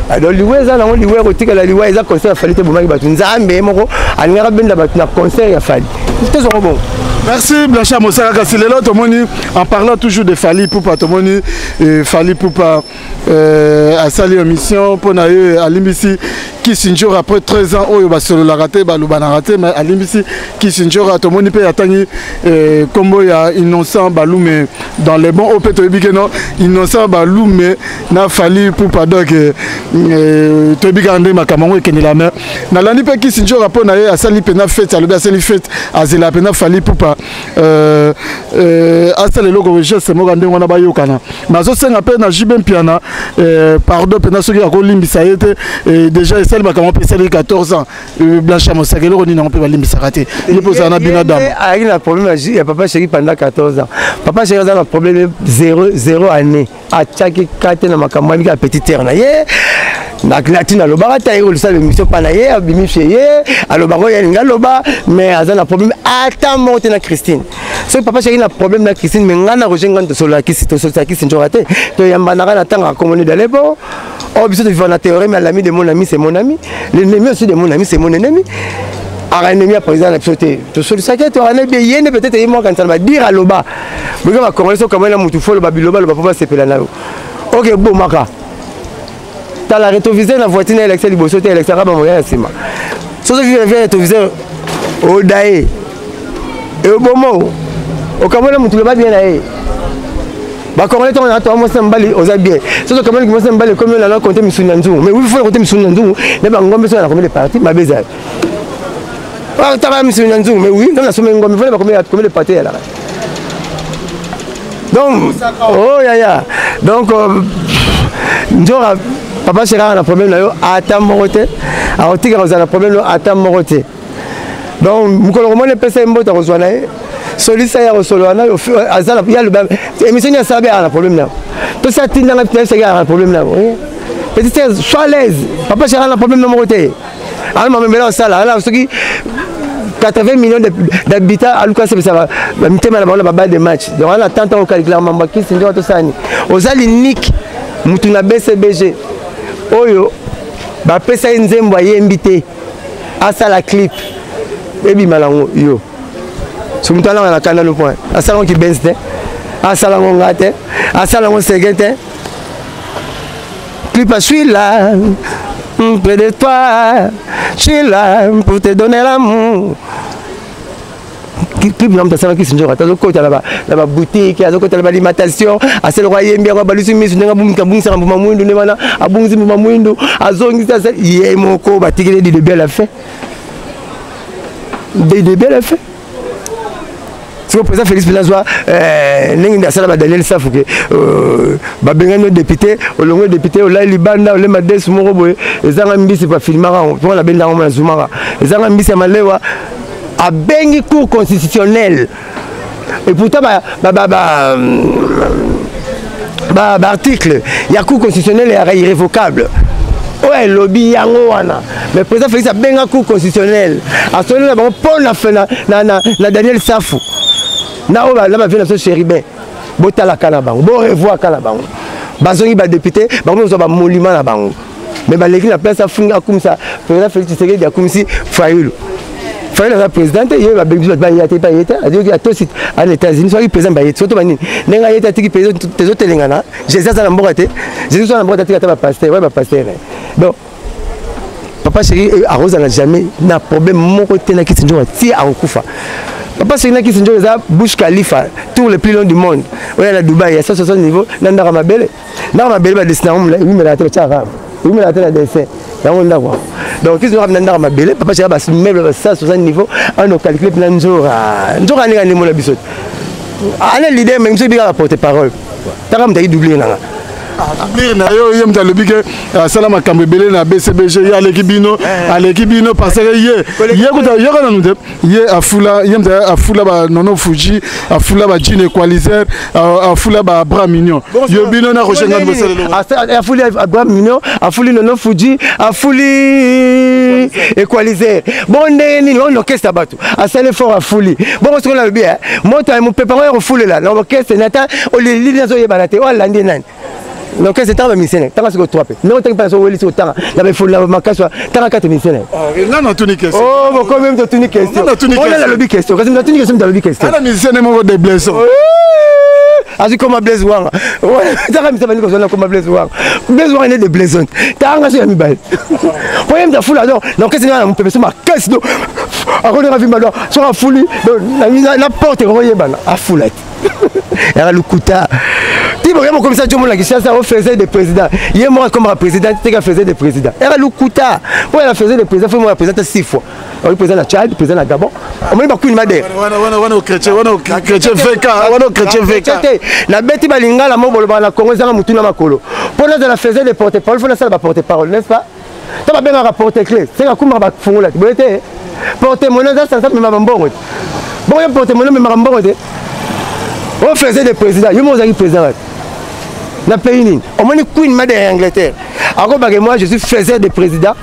alors liweza na liwe kotika la liwa eza concert ya Fally te bomaki bato nzambe moko alingaka benda bato na concert ya Fally tout ça bon. Merci Blanchard Mosaka kasi lelo tomoni en parlant toujours de Fally Ipupa tomoni Fally Ipupa a sali émission pour na yo alimbisi Kisinjora après 13 ans oyo basolo la raté balubana raté mais alimbisi Kisinjora tomoni pe atangi combo ya innocent balume dans les bons opeto ebikeno innocent balume na Fally Ipupa donc to bigande makamango ekeni la mer na lani pe Kisinjora pour na yo asali pena fête alobi asali fête azela pena Fally Ipupa asala eloko geste moko ndenge wana bayokana nazosenga mpe na jibe mpiana pardon mpena soki akolimbisa ye te déjà esali makambo mpe esali 14 ans Blanchard Mosaka eloko nini yango mpe balimbisaka te ye mpe ozala na bina dame ayaki na problème ya papa chéri pendant 14 ans papa chéri aza na problème 0 année atiaki kate na makambo abiki ya petite terre na ye natina alobaka ta ye kolusala émission mpa na ye abimifie ye alobaka oyo alingi aloba mais aza na problème ata moko te na Christine soki papa chéri na problème na Christine mais ngai na roger ngai tosololaki Kisinjora te toyambanaka na ntango akomoni dalepo oyo biso toviva na théorie mais l'ami de mon ami c'est mon ami l'ennemi aussi de mon ami c'est mon ennemi ennemi à président la sauté to sur ça que to ane bien yene peut-être moi quand ça va dire à loba mais va commencer comme là mutu folo babiloba le papa sepela na OK bon maka ta la rétroviseur la voiture na l'élection liboso te élection ba moya sima so vient rétroviseur o dae et au moment au kamona mutu le ba bien na ba Congolais on a toi moi sembali oza bien so comme moi sembali comme là compter misuna nzungu mais oui il faut compter misuna nzungu ne ba ngombe so na combien de parties ma beza ah t'as mis misuna nzungu mais oui dans la semaine ngombe il faut pas combien de parties là donc oh ya donc njora papa Chera a un problème là ata morote a otika a un problème là ata morote donc mukolo romone pesa mbota kozwana solisa ya solo ana azala ya le émission ya sabe a un problème là tout ça tinda na pesa ya un problème là petit sois à l'aise papa Chera a un problème numéro T alors maman là ça là ce qui 80 millions d'habitants à Lucas ça va mitema na baba de match donc on attend au calcul mamba qui sinjo to sani ozali nick mutu na BCBG oyo ba pesa nzembo yembité asa la clip ebi malango yo sumtala na kana le point asa qui benste asa la ngate asa la segete clip suis là près de toi je suis là pour te donner l'amour clip nam tasala ki sinjo kata ko tala ba boutique azoko tala ba alimentation asel royem bien ba lusi misu nga bumika bungisa ka mbuma mwindu ne bana abungisi mbuma mwindu azongisa ye moko batikele de bien la fait de bien la fait si le président Félix Vilazwa ningi ndasala ba Daniel Safuke ba bengano député olongo député olai libanda olema des moko boye ezanga mbisi pa filmara pour la benda ngoma zumara ezanga mbisi malewa a bengi cour constitutionnel et pourtant article il y a cour constitutionnel est irrévocable ouais lobby yango wana mais président Félix a benga cour constitutionnel a sonné la bon na fena na Daniel Safu na oba la vient na Chéribin botala kana bango bo revoir kana bango bazongi ba député bango zo ba monument na bango mais ba leki na place afunga comme ça président Félix Tshisekedi ya comme si Fayulu la présidente il va bien ba yate ba yate a dit que tout site en États-Unis soit président ba yate surtout bani nenga yate tiki président tes autres lengana Jésus ça na mbokate Jésus ça na mbokate tika ba pasteur ouais ba pasteur donc papa chéri arrose n'a jamais n'a problème moko tena ki sinjo ti a okufa papa chéri na ki sinjo za Burj Khalifa tour le plus long du monde ouais na Dubaï à 160 niveau na ndara mabele ba destination là oui mais la tête tchara oui mais la tête dessin donc ils ont ramené ma belle papa j'ai bas meuble 160 niveau on a calculé plein de jours njora ni ngani mo la biso ana l'idée même si bien porter parole taram d'ailleurs doubler na doublure na yo yem talobi ke salama kambebele na BCBG ya lekibino parce que ye kuta yo kana nute ye afula yem ta afula ba nono Fuji afula ba Jean Equalizer afula ba Abraham Mignon yo bino na rochenga ndosele afula Abraham Mignon afuli nono Fuji afuli Equalizer bon ndeni on orchestre batu asale fort afuli bon ce qu'on a bien monta mo pepa ngo afuli là l'orchestre nata o les lignes zo yebana te o landi nani donc c'est un missionnaire tant que tu appelles non tant pas sur le temps là il faut la macasse tant que tu missionnaire là non tu ni question oh quand même tu ni question on a la lobby question quand tu ni question de lobby question la missionnaire mon de blessons asi comme Blaise Wanga ouais ça me semble que comme Blaise Wanga est de blessons t'as engagé à mi balle voyez me foule alors donc c'est là on peut se ma caisse do a on a vu mal sur la foule la porte voyez bana a foulette et à Lukuta tu vois comme ça tout le monde qui cherche à faisait des présidents hier moi comme président tu qu'à faisait des présidents et à Lukuta ouais elle faisait des présidents faut moi représenter 6 fois on président à Tchad président à Gabon on m'a pas une madère wana chrétien VK la bête balingala mobolo bana Congo za mutuna makolo pour la faisait des porte-parole faut la salle porte-parole n'est-ce pas tu vas bien rapporter clé c'est ka kuma ba fungola tu boete porte-monnaie ça ça me mambongo bon y porte-monnaie me mambongo on faisait des présidents yo mo za président na pays au moins queen madère Angleterre encore bah moi je suis faisais des présidents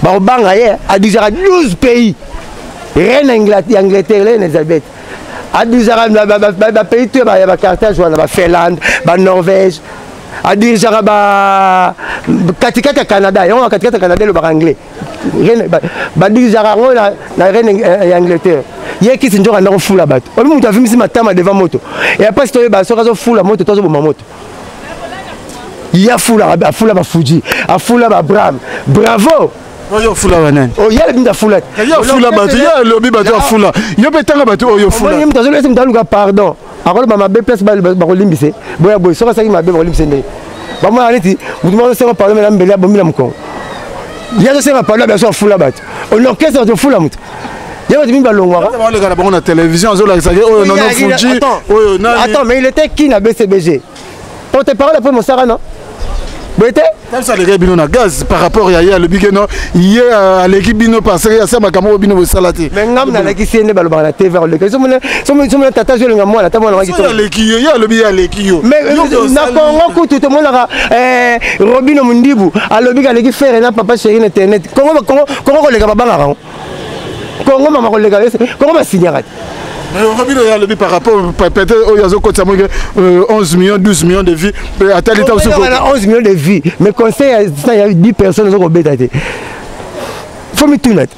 bah au bangaye à 12 pays reine Angleterre reine Elisabeth à 12 pays tu bah Carthage ou la Finlande bah Norvège adirigera katikati ya Canada yango katikati ya Canada le anglais badirigera yango na reine ya Angleterre ye kisi njoka ndako fula bato obi mutu avimisi matama devant moto et après c'est ba soka zo fula moto tozo boma moto ya fula ba Fuji afula ba Bram bravo oyo fula banani o ya le binda fula ya fula bato ya lobi bato fula yo betanga bato oyo fula yo mutazo lesi mutaluka pardon akolo mama be place ba kolimbise boya boy soka saki mabe kolimbise ndé ba mo aliti mutu mo sema pardon mais la mbele bomila mko ya zo sema pardon ba so fula bato on orchestre de fula mutu ya bato mimba longwa ba le gala ba na télévision zo la saki oyo non Fuji oyo nani attends mais il était qui na BCBG pour tes paroles après mon Sarah non Bete ça les bino na gaz par rapport à le bigeno hier à l'équipe bino parce que ça ma camo bino salati mais ngam na la kisene balo ba na TV le so mo tata je ngam moi la tamo na ki le kiyo ya le biya le kiyo mais na Congo kutu to mo na Robino Mundibu a le biga le ki faire na papa chéri internet Congo ko le ga babanga rango Congo mama ko le ga Congo ba signarat mais Robino ya le bi par rapport peut-être au yazo côté 11 millions 12 millions de vies à tel état aussi 11 millions de vies mais conseil ça il y a 10 personnes qui ont bétaté faut me tout net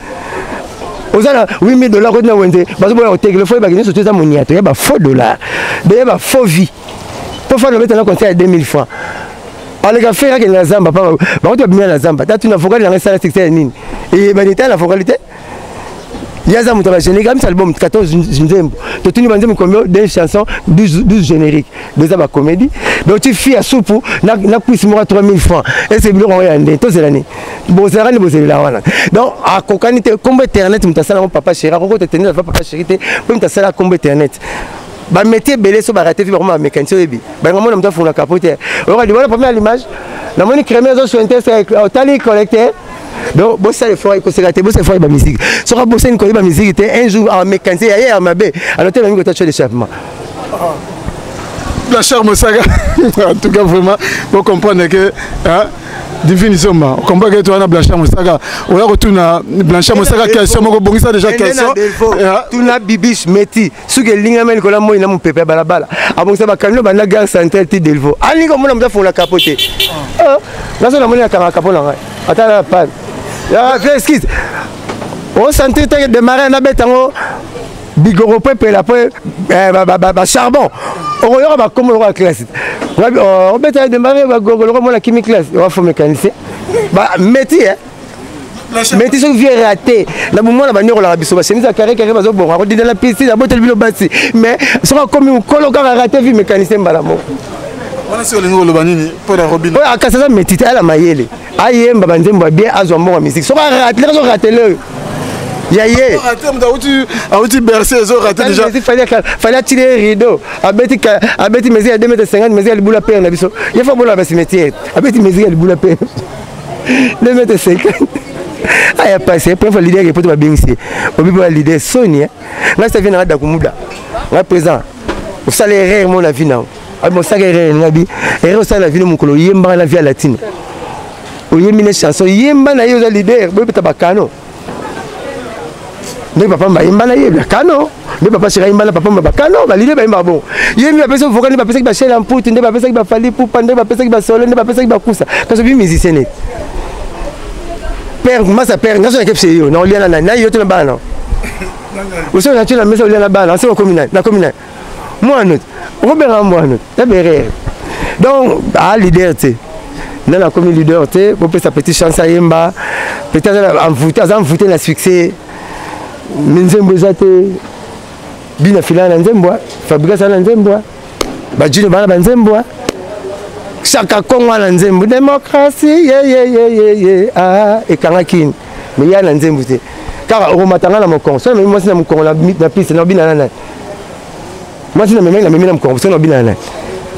ozala $8,000 na wende bazo boya otegele faut bagini surtout ça moniato ya ba faux dollars de ba faux vie pour faire le mettre na conseil à 2000 francs alega faire que na zamba pas ba on te bien na zamba tu na vocal na sala succès nini et banita la vocalité Yaza Moutaba générique, comme ça album 14 Nzembo. Tu nous bandes combien des chansons 12 génériques. Déjà ma comédie. Donc tu fais à soupe na puisse moi 3000 francs. Et c'est bien on est andé toute l'année. Bon ça rend bosser là voilà. Donc à cocanité comme internet mutasala mon papa chéri, on te tenir papa chéri pour mutasala comme internet. Ba métier belé so ba raté vraiment mécanicien ebi. Ba ngamo na mta funa capoter. On va voilà première image. La moni crémer sur internet au tali collecteur. Donc bosser les fois il bosser fois ba musique sera bosser une ba musique était un jour en mécanicien hier ma bé à l'hôtel ami côté d'échappement la charme saga en tout cas vraiment pour comprendre que définition on comprend que toi na Blanchard Mosaga on a retourné Blanchard Mosaga question moko bongisa déjà question tu na bibiche meti suke linga men ko la moi na mon pépé balabala abongisa ba camion ba na gare centrale ti delvo ali ko mona mta la capoter là ça na mona ka capona ngai ata la panne ya excuse on sentait que démarrer na betango bigoro pepe la pe ba charbon on y aura comme la classe on beta démarrer ba gogolo mo la chimique classe on va faire mécanicien ba métier métier so vieux raté na moment na banyo la biso ba chemise carré bazo bon on dit dans la piscine la botel bilo basi mais so comme un coloca raté vie mécanicien balamo wana se olingo lo banini pour la Robino oya kasasa metite ala mayele ayemba banzembo bien azwa mbo musique so raté le yaye tu bercer zo raté déjà il fallait tirer rideau abeti mezi à 2,50 m mezi à liboula père na biso il faut bola ba cimetière abeti mezi à liboula père 2,50 m aya passé pour leader pour ba bingsi obi ba leader Sonia nga ça vient na dakumuda nga présent au salaire mon la vie na mon salaire ngabi et au salaire la vie mon kolo yemba la vie latine o yemine chanson yemba na yo leader bo peta bakano ne papa mba yemba na yebla kano ne papa sera yemba na papa mba bakano ba leader ba yemba bon yemi ba pesa vocal ne ba pesa ki ba chela mputu ne ba pesa ki ba fali pupa ne ba pesa ki ba solo ne ba pesa ki ba kusa kaso bi musicien ne père moi ça père ngaso na kepse yo na oliana na yo to na bana aussi on a tué la maison oliana bana c'est au communal na communal moi notre Robert moi notre ta berre donc à leader tu dans la commune leader tu pour sa petite chance à yemba peut-être en voter la succès Nzembo zate bina filana Nzembo fabrica sana Nzembo bajino bana banzembo chaka Kongo na Nzembo démocratie ah ekangakini mais ya na Nzembo te car au matanga na mokongo so mais moi c'est na mokongo na piste na bina na moi c'est na memela mokongo so na bina na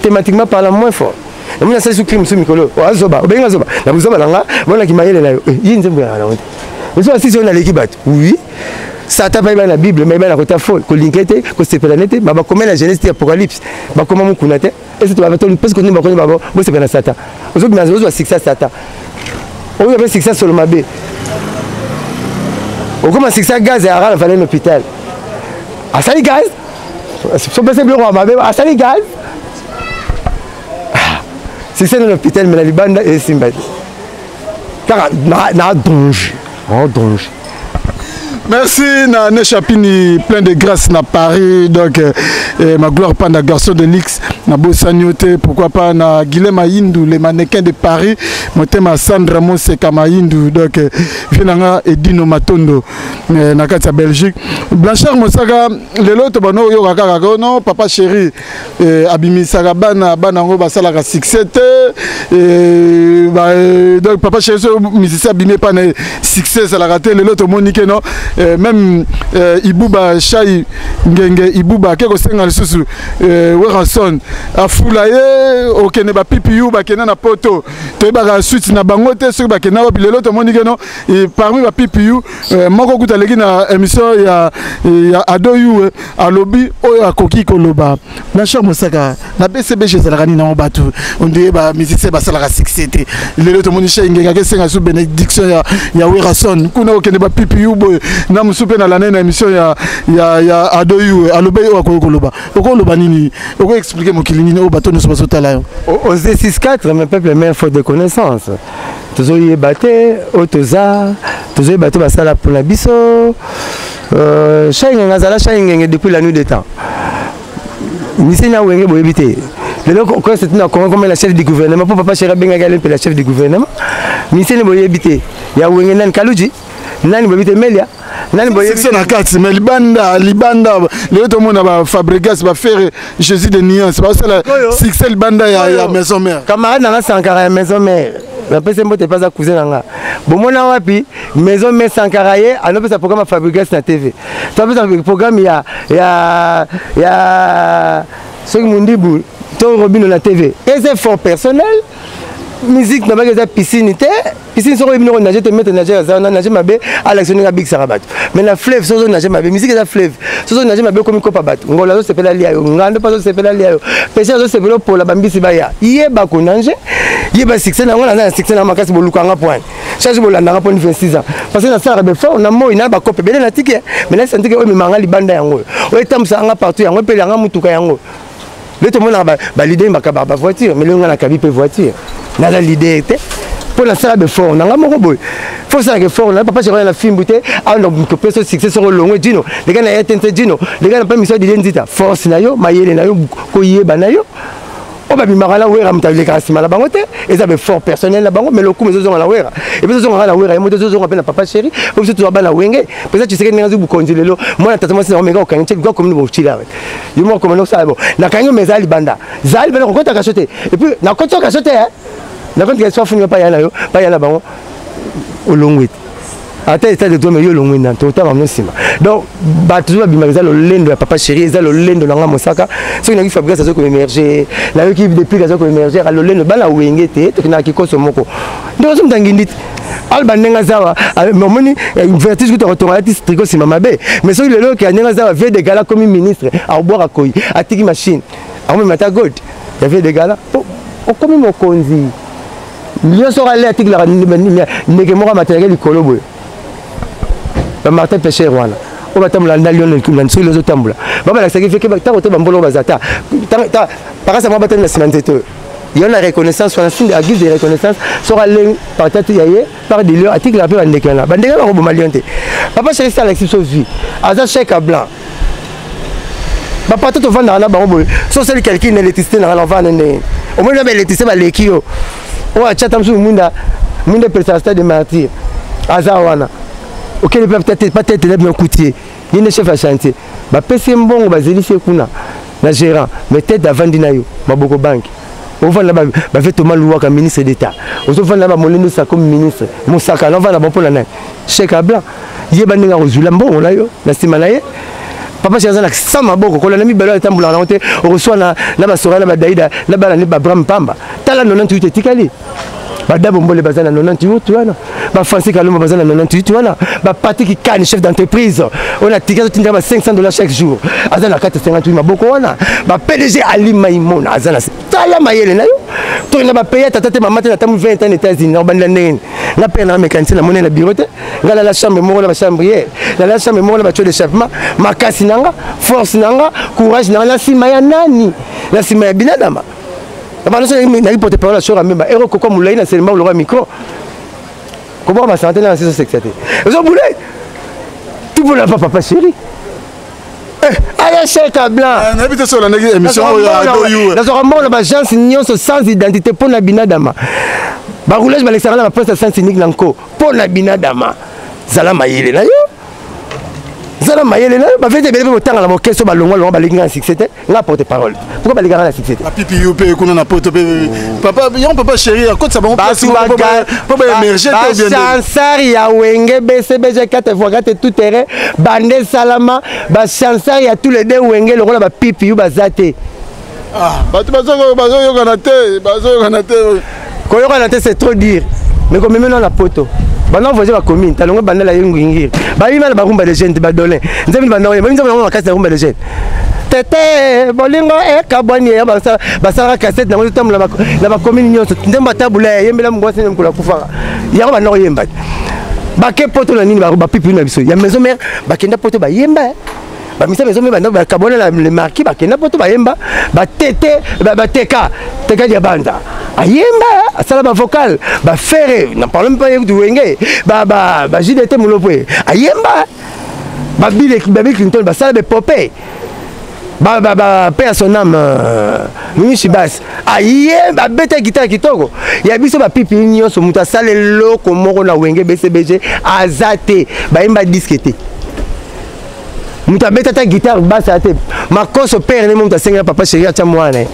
thématiquement parlant moins fort et moi c'est sous crime sous mikolo azoba obenga zoba na buzoba langa bona kimayele na yo yi Nzembo ya na honte mais so si on a l'équipe oui ça t'a pas la Bible mais la côté folle que l'inquiété que c'est planète bah comme la Genèse et Apocalypse bah comment mon kunate et c'est toi parce que nous bah connait bah bon c'est pas Satan aux autres mais aux autres c'est Satan on y avait c'est ça sur le mabé on commence c'est ça gaz et ara fallait l'hôpital à ça les gaz c'est pas le roi mabé à ça les gaz succès dans l'hôpital mais la libanda et simba car na danger Merci na Chapini, plein de grâce na Paris, donc ma gloire pas na garçon de l'X, na Bossanioté, pourquoi pas na Guilhem Aïndou, les mannequins de Paris, Motema Sandra Moseka Maïndou, donc Vinanga et Dino Matondo, na Katia Belgique. Blanchard Mosaka, le lot bano yo kaka non papa chéri, Abimi Sagabana banango basala ka succès donc papa chéri musicien abimé pas na succès ça la raté le lot monique non. Même Ibouba Chai Ngenge Ibouba keko senga lisusu Werason afulaye okene ba pipiu ba kena na poto to ba suite na bango te so ba kena ba lelo to moni keno et parmi ba pipiu moko kuta leki na émission ya Adoyu alobi oyo akoki koloba Blanchard Mosaka na BCBG zalakani na batu on dit ba musicien ba sala succès te lelo to moni Chai Ngenge kesenga su bénédiction ya Werason kuna okene ba pipiu boy na musupe na l'année na émission ya Adoyu alobe o akoloba okoloba nini oko expliquer mokili nini o bato no so basotala yo aux 64 mais peuple mais faute de connaissance tozo yebate o toza bato basala pour la biso Chai ngazala Chai depuis la nuit des temps misenya wenge boyebite lelo ko c'est na comme la chef du gouvernement pour papa chéri benga galen la chef du gouvernement misenya boyebite ya wenge nan kaluji nani boyebite melia nani boyebite na kati mais libanda le to mona ba Fabregas ba faire Jésus de nuance ba c'est la succès libanda ya maison mère camarade na Sankara ya maison mère la personne mbote pas à cousin nga bomona wapi maison mère Sankara ye anope sa programme Fabregas na TV tu as un programme ya ce mundibu to robino na TV et c'est fort personnel musique na bageza piscine sur le numéro nager te mettre nager mabe à l'action na big sarabat mais la fleuve sur nager mabe musique la fleuve sur nager mabe comme kopa bat ngola zo sepela lia yo ngande pas zo sepela lia yo pesa zo sepelo pour la bambisi baya yeba ko nanger yeba succès na ngona na succès na makasi bolukanga point charge bolanda point 26 ans parce que na sara be fort na moi na ba kope bele na tike mais na sentike o mimanga libanda yango o etamsa nga partout yango pe yanga mutuka yango le tout le monde ba l'idée ba voiture mais le ngana kabi pe voiture na la l'idée était pour la salle de fort on a mon boy faut ça que fort on a papa j'ai la film bouté ah non que peut succès sur le long dino les gars na tente dino les gars na pas mission d'identité force na yo mayele na yo ko yeba na yo on va bimara wera mtale ka sima la bangote et ça be fort personnel la bango mais le coup mais zo la wera et puis zo la wera et moi zo appelle papa chéri ou tu vas bana wenge peut-être tu sais que nganzu bu konjilelo moi na tata moi c'est omega au kanche quoi comme nous chila yo moi comme nous ça bon na kanyo mezali banda zali bana ko ta ka choter et puis na ko ka choter na quand soit fini pas yana bango olongwe ata état de toi mais yo olongwe na to ta mamno sima donc ba toujours bimariza le lendo ya papa chéri za le lendo na Mosaka ce qui na Fabrice ça ko émerger la équipe depuis ça ko émerger le lendo bala wengete to na kikoso moko ndo so mtangindit alba nenga zawa momoni vertige ko to retourner district sima mabe mais so le lo ki nenga zawa vie de gala comme ministre a boire a koi atiki machine a même mata god ya vie de gala o comme mo konzi Lyon sera allé à Tigla, Negemora matériel du Colobo. Le Martin Péché Rwanda. On va t'amener à Lyon, sur les autres tambours. Baba, la sacrifice que tu as été bambolo bazata. Par ça, moi, la semaine. Il y a la reconnaissance, sur la signe de guise de reconnaissance, sera allé par tête par des lieux à Tigla, peu à Ndekana. Bandega va au Maliante. Papa, c'est ça, Alexis Sophie. Aza chèque à blanc. Papa, tout au vent dans la barbe. Sauf celle quelqu'un n'est l'électricité dans l'enfant. Au moins, l'électricité va l'équio. On a chaté sur Munda personnalité de martyr. Azawana. Ok, peut-être les coutier. Il y a un chef à chantier. Bah, PC bon, bah, Zélie Kuna, la gérant, mais tête d'avant d'Inayo, ma beaucoup banque. On va là-bas, bah, fait Thomas Louak, un ministre d'État. On va là-bas, Molino Sa comme ministre. Mon sac, on va là-bas pour la neige. Chèque à blanc. Il y a un aux Zulambo, on l'a eu, la Simanaye. Papa chez Azana, ça m'a beaucoup. Quand on a mis Belo et Tamboula, on reçoit la Sora, la Daïda, la Balani, Bram Pamba. Tala 98 Tikali. Badabo Mbole Bazana 98, tu vois. Français Kaloma Bazana 98, tu vois. Pati qui canne, chef d'entreprise. On a ticket de $500 chaque jour. Azana 458, ma beaucoup. PDG Ali Maïmon, Azana. Tala Mayele, tu n'as pas payé ta tête, maman, tu as 20 ans aux États-Unis. On a payé un mécanicien, la monnaie, la birote. La chambre, la chambrière. La chambre, la voiture d'échappement. Ma casse, force, courage, la simaya nani. La simaya binadama. Pendant ce temps, il porte parole à Chora même. Et Roko comme Moulay, c'est le mot le micro. Comment on va s'entendre dans la saison sexuelle? Ils ont boulé. Tout le monde n'a pas papa chéri. Allez, chèque à blanc. On habite sur la émission. Dans un monde, la chance nyonso sans identité pour la binadama. Baroulage va l'extérieur la presse sans unique nanko pour la binadama. Zala mayele na yo. Zala mayele na yo. Ba fait des bébés autant la moquette sur balongo longo balinga en succès. Na porte parole. Pourquoi balinga en succès? Pipi you pe kuna na poto papa yon papa chéri à côté ça bon place pour émerger bien. Chansari ya wenge BCBG 4x4 tout terrain bande salama ba chansari ya tous les deux wenge le rôle ba pipi you bazate. Ah, bazo yo kanate. Koyokanate c'est trop dire. Mais comme même dans la poto. Bana voisin la commune, talongo banda la yingingir. Ba yima na barumba de jeunes ba dolin. Nzambi banda yo, même nzambi na kase barumba de jeunes. Tete bolingo e kabwani ya basara cassette na motam la ba commune nyonso. Nzamba tabula yembela mngwasi nkula kufa. Ya ba no yemba. Ba ke poto na nini ba pipi na biso. Ya maison mère ba kenda poto ba yemba. Ba misa maison mère ba kabona la le marquis ba kenda poto ba yemba. Ba tete ba teka dia banda. Ayemba, ça la vocal, ba ferré, n'en parle même pas du wenge, ba JDT Moulopoué. Ayemba, ba Bill Clinton, ba ça la popé. Ba père son âme, Mimi Chibas. Ayemba, bête guitare kitoko. Ya biso ba pipi nyo so muta sale loko moko na wenge BCBG azate, ba yemba disquete. Muta bête ta guitare basse ate. Ma cause père ne muta senga papa chéri acha mwana.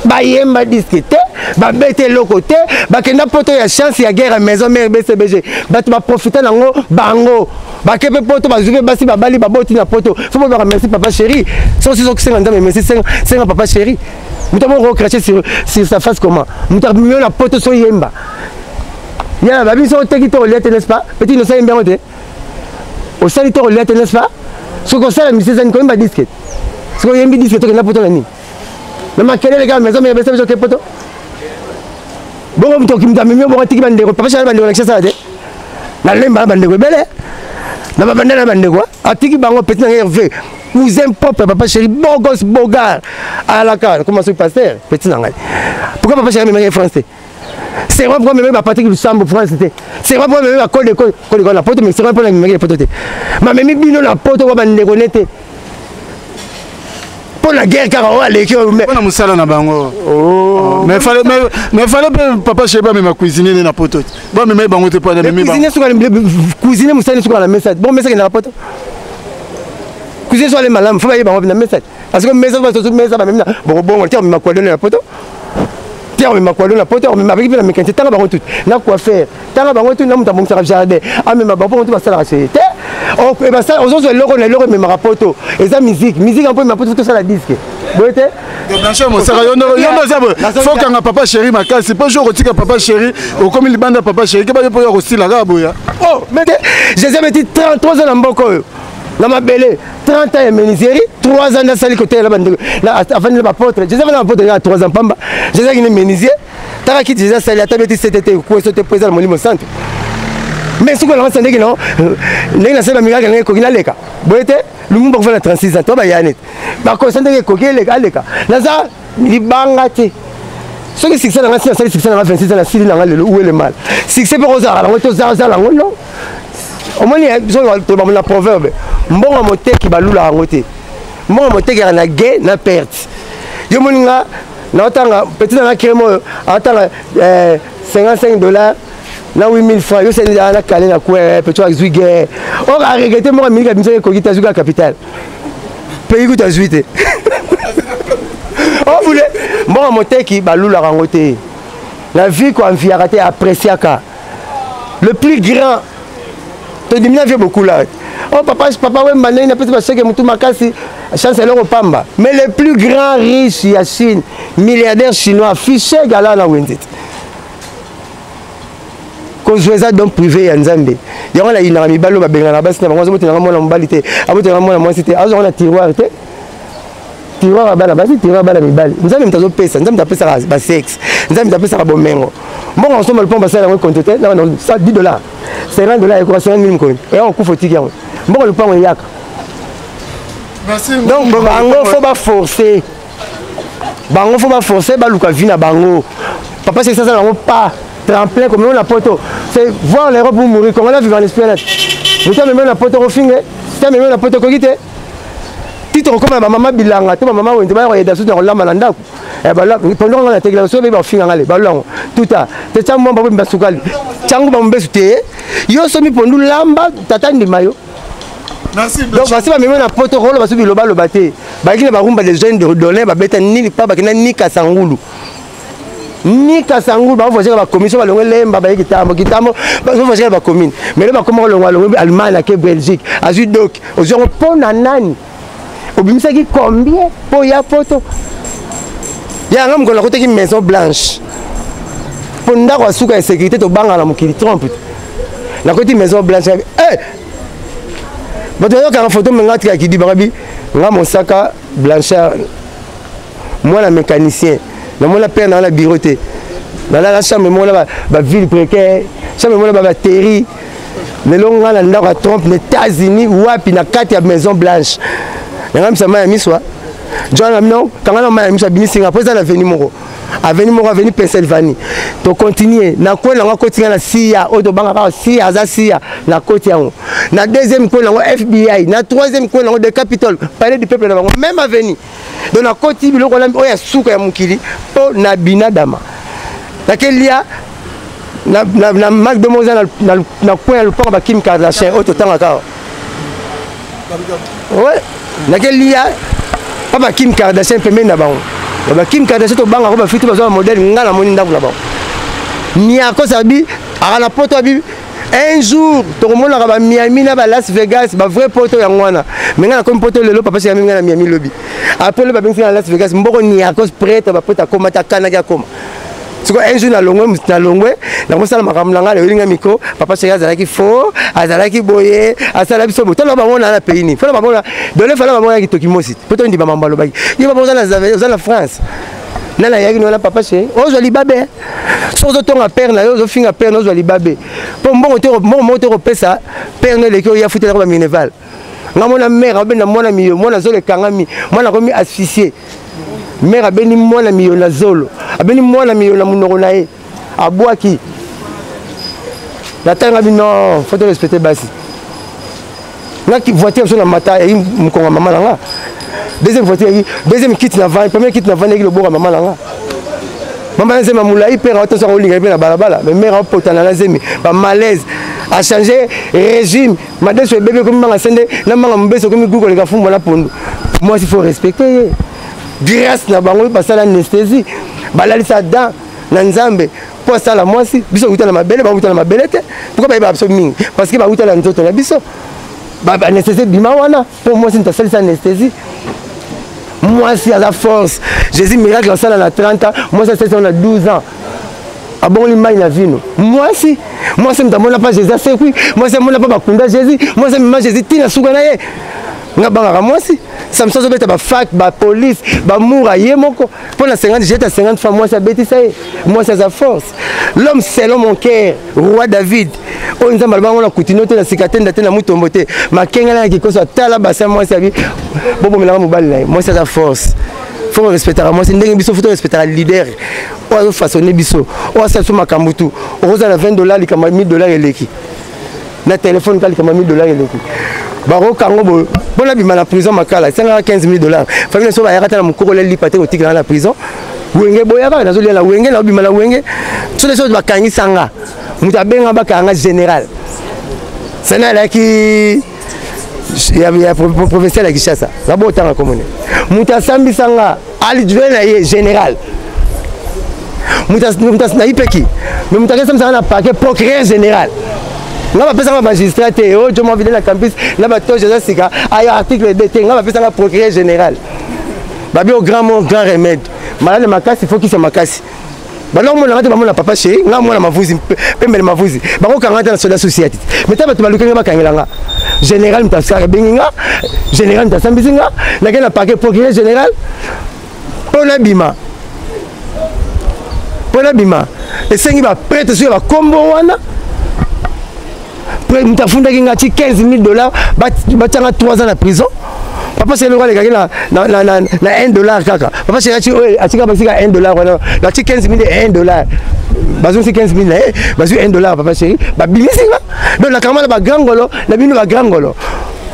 Ba yemba disquete. Ba bete lokote ba kenda poto ya chance ya guerre à maison mère BCBG ba tu ba profiter nango bango ba kepe poto ba zuve basi ba bali ba boti na poto faut pas remercier papa chéri sans si que 50 ans mais merci 5 papa chéri muta mo recracher sur sa face comment muta mieux na poto so yemba ya ba biso teki to liette n'est-ce pas petit no sa yemba ote au sali to liette n'est-ce pas ce qu'on sait la mise en ko yemba disquette ce qu'on yembi disquette to na poto na ni na makele les gars maison mère BCBG ke poto. Bon, on m'a mis au tiki bandego, papa chéri bandego, c'est ça. La lemba bandego, belle. La bandana bandego, a tiki bango petit nerveux. Cousin propre, papa chéri, beau gosse, beau gars. À la carte, comment ça se passe? Petit nangai. Pourquoi papa chéri me français? C'est vrai pour me Patrick Lusambo français. C'est vrai pour me col de la pote, mais c'est vrai pour me pote. Ma mimi bino la pote wa bandego nete. La guerre car on a les cœurs mais on a musala na bango mais fallait papa chez pas mais ma cuisiner na poto bon mais bango te pas na mais cuisiner musala sur la message bon message na poto cuisiner sur les malams faut pas y bango na message parce que message va sur message même bon tiens ma quoi donner la poto tiens mais ma quoi donner la poto mais avec la mécanique tant bango tout na quoi faire tant bango tout na muta bon ça jardin ah mais ma bango tout va ça la racheter oh et ben ça aux autres l'euro mais ma poto et ça musique un peu ma poto tout ça la disque boete Blanchard mon sera faut quand papa chéri ma case c'est pas jour que papa chéri au comme il bande papa chéri que pas pour aussi la gaboya oh mais j'ai mis 33 ans en mboko na mabele 30 ans menuiserie 3 ans na sali côté là bande là avant de la porte j'ai jamais la porte à 3 ans pamba j'ai ça qui est menuisier t'as qui déjà sali à tabeti c'était quoi c'était président molimo centre mais ce qu'on a entendu que non n'est pas miracle n'est qu'au leka boete le monde va faire 36 ans toi ba yanet ba ko sante ko ke leka leka na ça ni bangate ce que succès dans 26 ans 26 ans la sili na le où est le mal succès pour osar la moto za la non au moins ils ont la proverbe mbongo moteki balula ngote mbongo moteki na gain na perte yo moninga na tanga petit na kremo atanga $55 na 8000 francs yo c'est na calé na quoi petit avec zuiguer on a regretté moi mingi kabisa ko kita zuga capital pays ko ta zuite oh voulez moi moteki balula rangote la vie ko enviarate apprécier ka le plus grand te diminue beaucoup là oh papa ouais mané na peut parce que mutu makasi chance leur pamba mais le plus grand riche ya Chine milliardaire chinois fiché gala na wenzit Kozweza donc privé ya Nzambe. Yango la ina mibalo ba benga na basi na bango moto na mona mobali te. Aboto na mona mwasi te. Azo na tiroir te. Tiroir ba na basi tiroir ba na mibali. Nzambe mtazo pesa, Nzambe mtapesa ba sex. Nzambe mtapesa ba bomengo. Bon on somme le pont basala na compte te. Na ça $10. $50 et quoi 50 000 coins. Et on couvre tiki yango. Bon le pont yaka. Merci. Donc bango faut pas forcer. bango faut pas forcer baluka vie na bango papa c'est ça bango pas tremplin comme on la poto c'est voir l'Europe pour mourir comme on a vu en espionage vous t'as même la poto refinge t'as même la poto kokite titre comme maman bilanga to maman wende ba yeda sous dans lamba ndako e ba la pendant on a déclaration ba finga ngale ba longo tout à te tsa mo ba mbasukali tsangu ba mbesu te yo so mi pondu lamba tata ndimayo. Merci. Donc, parce que même na protocole, parce que le bal le batté, bah il va rumba des jeunes de donner, bah bête ni pas, bah ni kasangulu, ni kasangulu, bah vous voyez la commission, bah le lemba, bah kitamo, bah vous voyez la commune, mais là bah comment le Allemagne, la Belgique, Azul donc, aux gens pour nanani, au bimisa qui combien pour y a photo, il y a un homme qu'on a côté qui Maison Blanche, pour n'avoir souka et sécurité au bang à la moquille trompe, la côté Maison Blanche, mais tu as une photo qui dit Barabi, moi mon sac à Blanchard, moi la mécanicien, moi la père dans la bureauté, dans la chambre, moi la ville précaire, chambre moi la terri, les longs là dans trompe, les États-Unis, ouapi na 4 Maison Blanche, les gens ça m'a mis soit, John non, quand on m'a mis ça bini Singapour, ça la venu moro. Avenue Pennsylvanie. To continuer na ko na continuer na CIA o to banga ka CIA za CIA na côté en. Na deuxième ko na FBI, na troisième ko na de Capitole, palais du peuple na bango même avenue. Donc na côté biloko na oya suka ya mukili po na binadama. Na kelia na McDonald's na ko ya lupa ba Kim Kardashian o to tanga ka. Ouais, na kelia papa Kim Kardashian pe mena bango. Kim Kardashian to banga ko ba fiti bazo modèle ngala moni ndako là-bas. Ni a ko sabi a la poto abi un jour to mona ba Miami na ba Las Vegas ba vrai poto ya ngwana. Mais ngala comme poto lelo papa c'est ngala Miami lobby. Après le ba bengi na Las Vegas mboko ni a ko prête ba poto koma ta kana ya koma. Siko un jour na longwe na ko sala makamlanga le linga miko papa c'est azalaki faux azalaki boye asala biso boto na ba mona na pays ni. Fala ba mona de le fala ba mona ki tokimosi. Poto ndi ba mambalo ba. Yo ba mona na la France. Nana yaki no la papa c'est ozali babé. So zo tonga père na yo zo finga père no ozali babé. Po mbongo te pesa père no le ko ya futa ba mineval. Ngamona mère abena mona miyo mona zo le kangami mona komi asphyxié. Mère abeni mwana miyo na zolo abeni mwana miyo na munoko na ye abwaki la tanga bino faut respecter basi ngaki voiture sur la mata et mkonga mama langa deuxième voiture deuxième kit na van premier kit na van et le boka mama langa mama nzema mulai père attention au linga na balabala mais mère potana na zemi ba malaise a changé régime madame so bébé comme manga sende na manga mbeso comme google ka fumba na pondu moi il faut respecter grâce na bango passer l'anesthésie balalisa dent na nzambe pour ça la mwasi biso utana mabele ba utana mabele te pourquoi ba biso mingi parce que ba utana nzoto na biso ba anesthésie bima wana pour moi c'est une anesthésie moi si à la force Jésus miracle ça na 30 ans moi ça c'est on a 12 ans ah bon l'image na vino moi si m'tamona pas Jésus c'est oui moi c'est mona pas bakunda Jésus moi c'est même Jésus tina suka na ye nga banga moi si ça me sent bête ba fac ba police ba moura ye moko pour la 50 j'étais 50 fois moi ça bête ça moi c'est sa force l'homme selon mon cœur roi David on nous a mal on a continué la cicatrice de na mutombo te ma kenga na ki koso tala ba ça moi ça bi bobo melanga mobali moi c'est sa force faut respecter moi c'est ndenge biso faut respecter le leader on façonner biso on ça sur makambutu rosa na $20 likama $1000 eleki na téléphone kali kama $1000 eleki baro kango bo bona bima na prison makala c'est $15,000 famille so ba yakata na mukoko le lipate otika na la prison wenge boya ba nazo lela wenge na bima na wenge so les choses ba kangi sanga muta benga ba kanga général sana la ki ya professeur la Kishasa rabo tanga commune muta sambi sanga ali jwena ye général muta na ipeki mais muta kesa sanga na paquet procureur général nga bapesa nga magistrat te o jo mo vide na campus na bato Joseph Sika ay article DT nga bapesa nga procureur général babi au grand mot grand remède malade makasi faut qu'il se makasi balo mo na mona papa chez nga mo na mavuzi pembe mavuzi bako kangata na soda society meta bato baluka nga bakangela nga général mtasaka benga général mtasambisi nga na kena paquet procureur général pona bima esengi ba prêtre sur ba kombo wana mutafunda ki ngati $15,000 batanga 3 ans na prison Papa c'est le roi les gars na $1 kaka. Papa c'est atika basika $1 wana. La 15 000 $1. Bazo c'est 15 000 bazo $1 papa chéri. Ba bimisinga. Donc la kamala ba grangolo, la bino ba grangolo.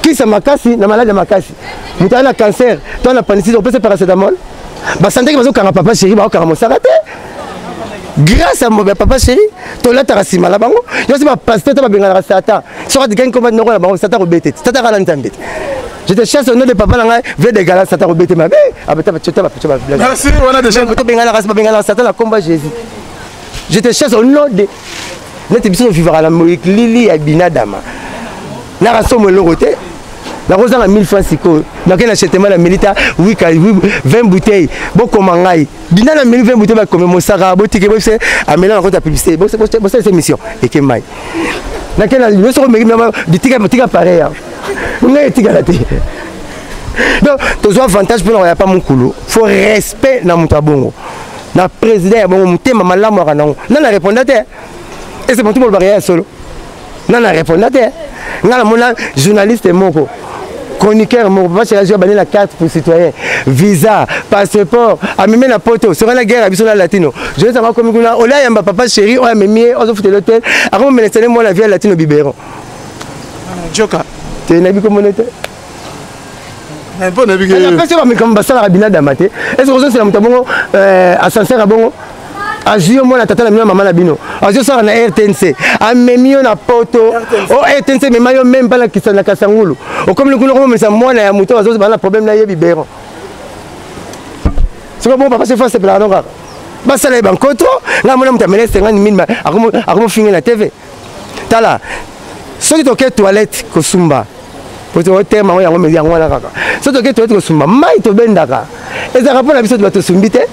Qui ça makasi na malade makasi. Muta na cancer, toi na appendicite, on peut se paracétamol. Ba santé que bazo kanga papa chéri ba kanga mosarate. Grâce à mon papa chéri, tu as tarasi malabango. Je suis pas pasteur, tu as bien Satan. Soit de gagne comme non là, Satan rebêté. Satan ralentambé. Je te chasse au nom de papa là, veut des gars Satan rebêté ma belle. Ah ben tu vas. Merci, on a déjà. Tu bien la race, bien la Satan la combat Jésus. Je te chasse au nom de. Notre émission vivra la Moïque Lili Abinadama. Na raso mo loroté. La rose à 1000 francs siko. Na quel achetement la milita 20 bouteilles. Bon comment ngai. Bina na 20 bouteilles ba comme Mosara botike bo c'est amena na publicité. Bo c'est émission et que mai. Na quel le so me di tika pareil. On est tika la té. Donc tous avantages pour on y a pas mon coulo. Faut respect na mutabongo. Na président bon mutema malamu kana. Na répondre té. Et c'est pour tout le barrière solo. Na répondre té. Na mona journaliste moko. Chroniqueur, mon papa, c'est la carte pour citoyen, visa, passeport, à même la poteau, sur la guerre, à latino. Je vais savoir comme on a, là, il y a ma papa chéri, on a mis, on a foutu l'hôtel, avant de me laisser moi la vie à latino biberon. Joka. Tu es un habit comme on était. Un bon habit que. Après, c'est comme ça, la rabina d'amaté. Est-ce que c'est un tabongo, ascenseur à bongo? Azio moi na tata na mia maman na bino. Azio ça na RTNC. A memio na poto. O RTNC mais mayo même pas na kisana kasangulu. O comme le kulo comme ça moi na ya muto azo ba na problème na yebi bero. C'est bon papa c'est face pela donc. Ba sala ba nkoto na mona mutamele 50 000 akomo finga na TV. Tala. Soki to ke toilette ko sumba. Poto tema yango me yango na kaka. Soki to ke toilette ko sumba mai to bendaka. Eza rapport na biso to sumbite.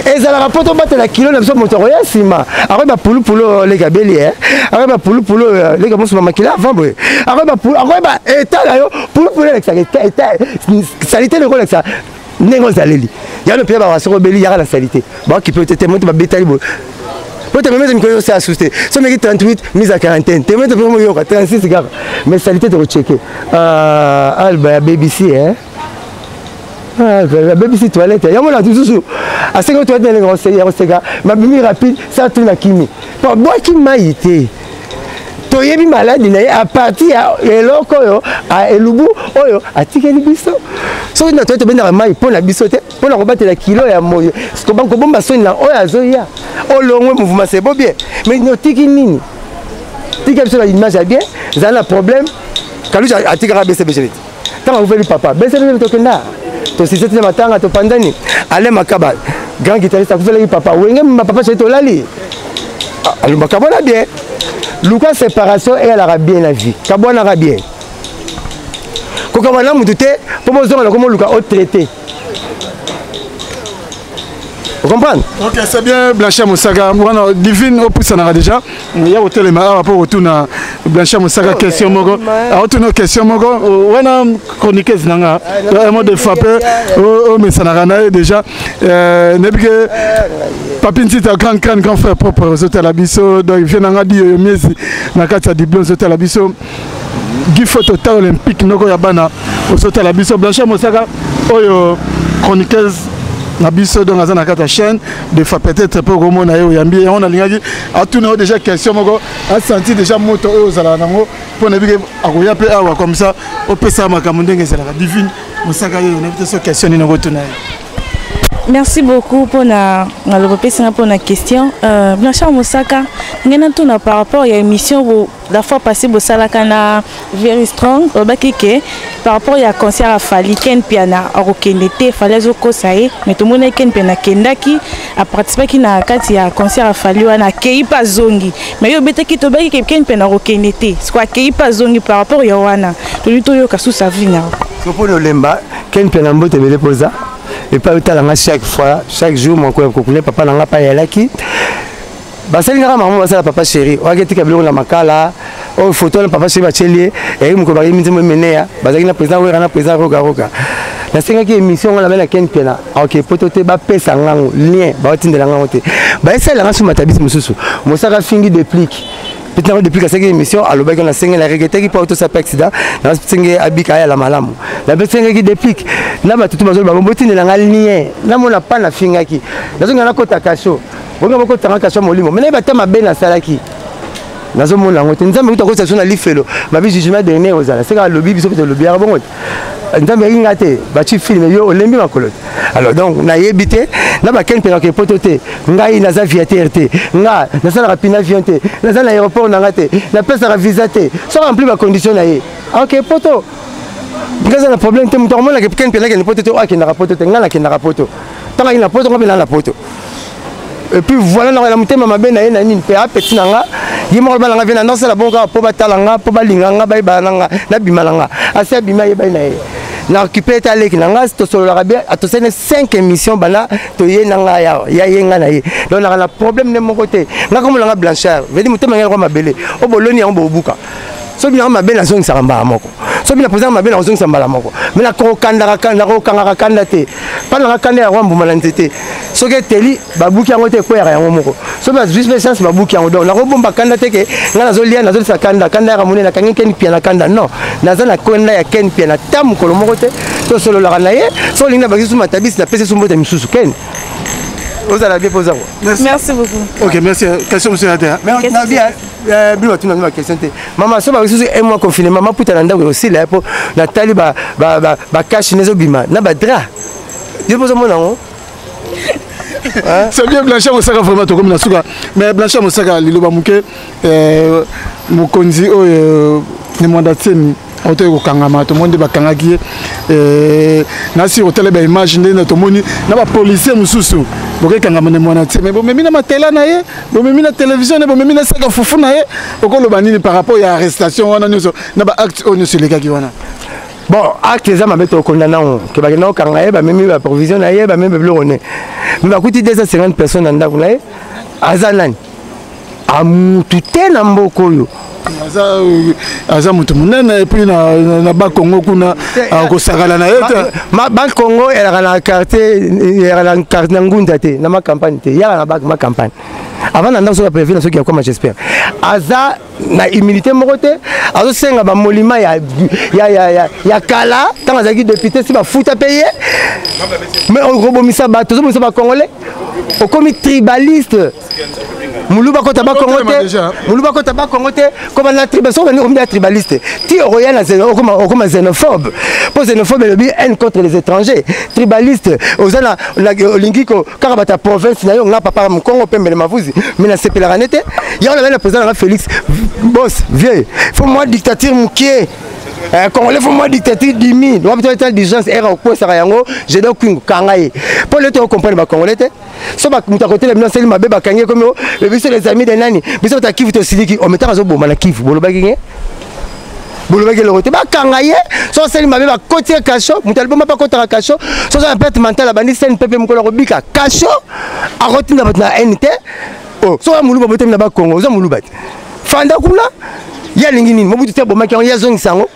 Et ça la rapporte battre la kilo na biso moto ya sima. Après ba pulu les gabeli après ba pulu les gamos ma makila avant boy. Après ba état là yo pulu les ça état salité le ça. Nengo zaleli. Ya le pia ba so beli ya la salité. Ba qui peut être témoin ba bétali bo. Peut te mettre une ça assusté. Ça me dit 38 mise à quarantaine. Te mettre vraiment yo 36 gars. Mais salité de rechecker. Alba BBC la BBC toilette, il y a mon tout à 5 toilettes dans les gars, ma bimi rapide, ça tourne à Kimi. Pour moi qui m'a été. To yebi malade à partir de l'okoyo à Elubu, oyo à Tikeli biso. So na toilette ben na mai pour la bisote, pour la rebattre la kilo ya moyo. Ce que banko bomba son na oyo azoya. O longwe mouvement c'est beau bien. Mais no tiki nini. Tiki biso la image a bien, ça a un problème. Kalu a tikara BCB. Tant vous papa, BCB to kenda. To sisete na matanga to pandani ale makaba grand guitariste akufela papa wenge ma papa c'est to lali ale makaba bien Lucas séparation et elle a bien la vie kabona ra bien ko kabana mutute po bozo na comme Lucas au traité. Vous comprenez? Ok, c'est bien Blanchard Moussaga. Voilà, Divine au plus on aura déjà. Il y a au téléma rapport au tour na Blanchard Moussaga question mogo. A au tour nos questions mogo. Voilà chroniqueuse nanga. Un mot de frapper au mais ça n'a déjà. Nebige Papinti ta grand frère propre aux hôtels Abisso. Donc il vient nanga di miezi na kati ya diplôme aux hôtels Abisso. Guy photo total olympique noko ya bana aux hôtels Abisso. Blanchard Moussaga oyo chroniqueuse na biso donc azana kata chaîne de fois peut-être pour comment na yo yambi on a lingaki a tout déjà question moko a senti déjà moto aux ala nango pour ne bige akoya pe awa comme ça au pesa makambo ndenge zela Divine Moussaga yo na peut-être question ni ngo tuna. Merci beaucoup pour la question. Blanchard Moussaga, par rapport à l'émission, la fois passée, Salakana Very Strong, par rapport à concert à Fali, Ken Piana, à Rokenete, Falazo Kosae, mais tout le monde est Ken Piana Kendaki, à participer à un concert à Fali, à Keipa Zongi. Mais il y a qui te Ken Piana Rokenete, c'est quoi Keipa Zongi par rapport à Yawana, tout le temps, Kassou Savina. C'est pour le Lemba, Ken Piana Mbote Beleposa. Et pas chaque fois, chaque jour, mon copain, papa n'a pas y aller. Basalinga maman basala papa chéri. Oageti kabilo na makala. O photo na papa chéri bachelier. Et mon copain miti mo menea. Bazaki na président wera na président roga. Na senga ki émission on la bena Ken Piana. OK, potote ba pesa ngango lien ba otindela ngango te. Ba esala nga suma tabisi mususu. Mosaka fingi déplique. Maintenant depuis que cette émission alors qu'on a singé la regretté qui porte sa accident na singé abika ya la malamu la singé qui déplique na ba tout bazolo ba mbotine la ngalnie na mona pa na fingaki nazonga na kota kasho bonga boko tanga kasho molimo mena ba tema bena salaki nazomona ngote nzambe kuta kosa sona lifelo mabi jugement dernier ozala c'est ka lobby biso peut lobby ya bongo nzambe ringa te ba chi film yo olembi makolo alors donc na yebité na ba ken pena ke potote ngai na za viateur te nga na sala rapina avion te na za na aéroport na ngate na pesa visa te so rempli ba condition na ye OK poto ngaza na problème te muto mona ke ken pena ke potote o akina potote nga na kina poto tanga ina poto ngabela na poto et puis voilà na mutema mabe na ye na nini pe apeti na nga yimo ba nga vena non c'est la bonga po batalanga po balinga nga ba bananga na bimalanga asa bima ye ba na ye na occupé ta leki na nga to solo la bien atosene 5 émissions bana to ye na nga ya yenga na ye donc na problème ne mon côté nga comme la Blanchard veut dire mutema ngelo mabele o boloni yango bobuka so bina mabele azongi samba moko so bina président mabele azongi samba moko mais na ko kanda kanda te pa na kanda ya rwambu malanzete so ke teli babuki yango te ko ya yango moko so ba juste chance babuki yango donc na ko bomba kanda te ke nga nazo lia nazo sa kanda ya mone na kangi ken pia na kanda non naza na kanda ya ken pia na tam ko moko te to solo la na ye so linga bakisu matabisi na pese sumbo ta misusu ken vous allez bien poser. Merci beaucoup. OK, merci. Question monsieur Adé. Mais on a bien bilo tu n'as question te. Maman so ba bisu un mois confiné maman puta na ndako aussi là pour Nathalie ba cash nezo bima na ba dra. Dieu pose mon nom. C'est bien Blanchard Mosaka vraiment to comme na suka. Mais Blanchard Mosaka liloba muke mokonzi o ni mandatini auto ko kangama to monde bakangaki nasi hôtel ba image ndena to moni na ba policier mususu boke kangama ne mwana te mais bon memi na matela na ye bon memi na télévision ne bon memi na saka fufu na ye okolo banini par rapport à arrestation wana nyoso na ba acte on se les gars wana bon acte za mabeto kondana on ke ba na kanga ye ba memi ba provision na ye ba memi blo one mais ba kuti 250 personnes ndako na ye azanani amutu te na mboko yo aza mutu munene et puis na ba Congo kuna ko sagala na yeta ba Congo era na quartier na ngunda te na ma campagne te ya na ba ma campagne avant na ndaso prévu na soki ya comme j'espère aza na immunité mokote azo senga ba molima ya kala tant azaki député si ba futa payer mais on robomisa ba tozo ba congolais au comme tribaliste Muluba kota ba Congo te comme la tribalisme on est tribaliste ti royal comme xénophobe pour xénophobe le bien haine contre les étrangers tribaliste ozana lingiko karabata province na yo na papa mu Congo pembe mavuzi mais na sepela ranete ya on le président Félix boss vieux faut moi dictature mukie Congolais faut moi dictature dimi doit peut-être intelligence era ko sara yango je dois kwingu kangaye pour le to comprendre ba Congolais te so ba muta côté le bino seli mabe ba kangé comme biso les amis de nani biso ta kivu to siliki o metaka zo boma na kivu boloba kinge boloba ke le côté ba kangaye so seli mabe ba côté kacho muta le boma ba côté kacho so ça perte mentale bandi sen pepe mukolo ko bika kacho a rotina batna NT oh so mulu ba botem na ba Congo zo mulu bat fanda kula ya lingini mobutu te boma ki ya zone sango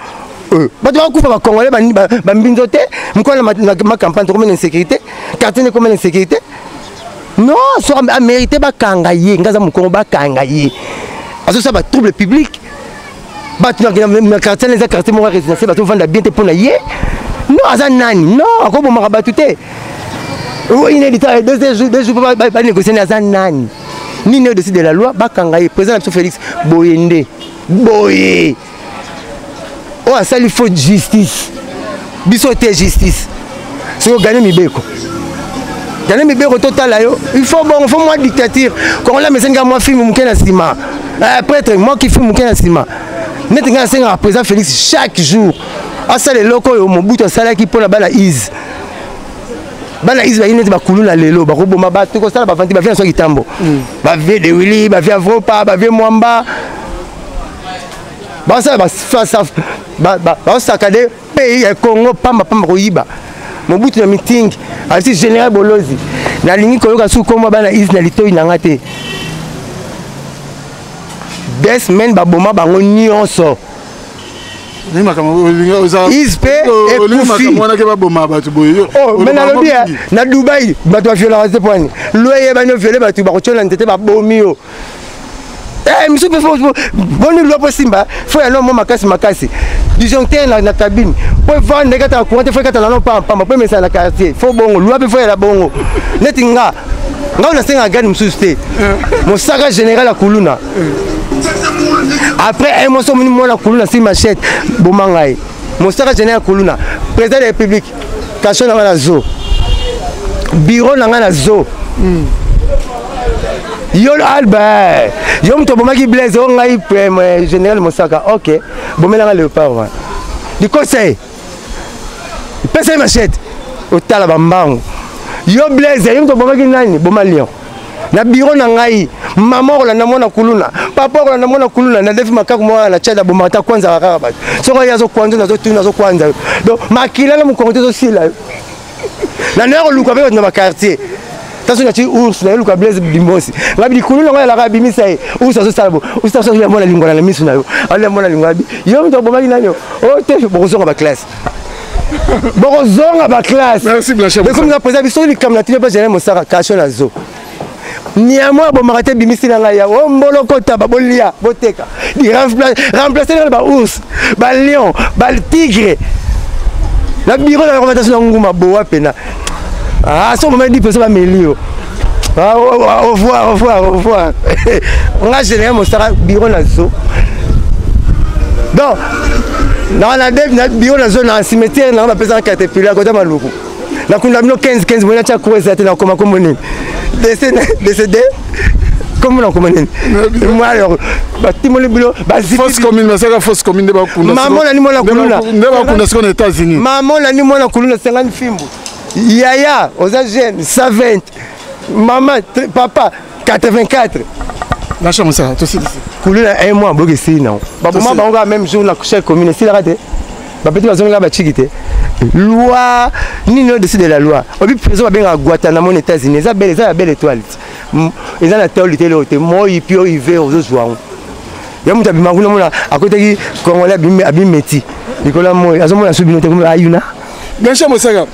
bato bakufa ba Congolais ba mbinzo te mukolo ma campagne comme une sécurité quartier comme une sécurité non so a mérité ba kangaye ngaza mukongo ba kangaye aso ça ba trouble public bato na quartier les quartiers mo résidentiel bato vanda bien te pona ye non aza nani non ko bomaka bato te o inédita 2 jours ba négocier aza nani ni ne décide de la loi ba kangaye président Félix Boyende boye oh ça il faut justice biso te justice si on gagne mibeko total yo il faut moi dictature quand on la mais moi film muke na sima prêtre moi qui film muke na sima net nga senga président Félix chaque jour à ça les locaux yo mobutu sala ki pona bala is ba inet ba kuluna lelo ba roboma ba to ko sala ba vandi ba vient so kitambo ba vie de Willy ba vie Avropa ba vie Mwamba ba ça ba sakade pays Congo pamba koyiba mobutu na meeting asi général Bolozi na lingi koyoka su koma bana is na litoi na ngate des semaines ba boma bango nyonso ni makamo ispe et kufi oh mais na lobi na Dubai bato violence point loyer ba no violer bato ba kochola ntete ba bomi yo misu pe boni lo po simba faut ya no makasi disjoncteur na cabine po vendre kata courant faut kata na pamba po mesa na quartier faut bongo lo pe faut ya bongo neti nga on senga gani mususu te mosaka général ya kuluna après un mois mon la kuluna si machette bomangai mosaka général kuluna président de la république kaso na la zo bureau na la zo yo Albert yo mto bomaki blaze on ngai général mosaka OK bomela léopard du conseil pesa machette otala bambango yo blaze yo mto bomaki nani bomalion na bureau na ngai maman olanda mwana kuluna papa olanda mwana kuluna na defi makaku mwana na chada bomata kwanza kaka bato soko yazo kwanza nazo tuna nazo kwanza donc makila na mukongo zo sila na nero luka be na quartier taso na ti ours na luka blaze bimbosi ngabi kuluna ngala la kabimisa e ours zo salabo ours zo ya mwana lingwana na misu na yo ala mwana lingwabi yo mto bomaki nani o te bozonga ba classe bozonga ba classe merci Blanchard mais comme na président biso li kamna ti ba général mosaka kacho na zo niamwa bomaka bimisi na ngai ya mboloko taba bolia boteka di remplacer ba ours ba lion ba tigre na bureau na recommandation nguma boa pena so moment di personne ba melio au revoir nga général mosaka bureau na zo donc dans la bureau na zo na cimetière na ba pesa caterpillar ko dama luku na kuna bino 15 mona cha kuweza tena koma komoni décédé comme on connaît moi alors batimoli bilo fausse commune mais ça fausse commune de bakunda maman na ni mona kuluna ne bakunda aux États-Unis maman na ni mona kuluna 50 fimbo yaya aux jeunes 120 maman papa 84 la chambre ça aussi kuluna un mois boke si non baboma bango même jour na chaque commune si la raté bapeti bazonga ba chikite loi ni no décide de la loi obi président benga Guantanamo aux États-Unis ça belle étoile ils ont la théorie là moi il pio il veut aux joueurs ya muta bimanguna mona akota ki congolais abimeti nikola moi azomona subino te comme ayuna Blanchard Mosaka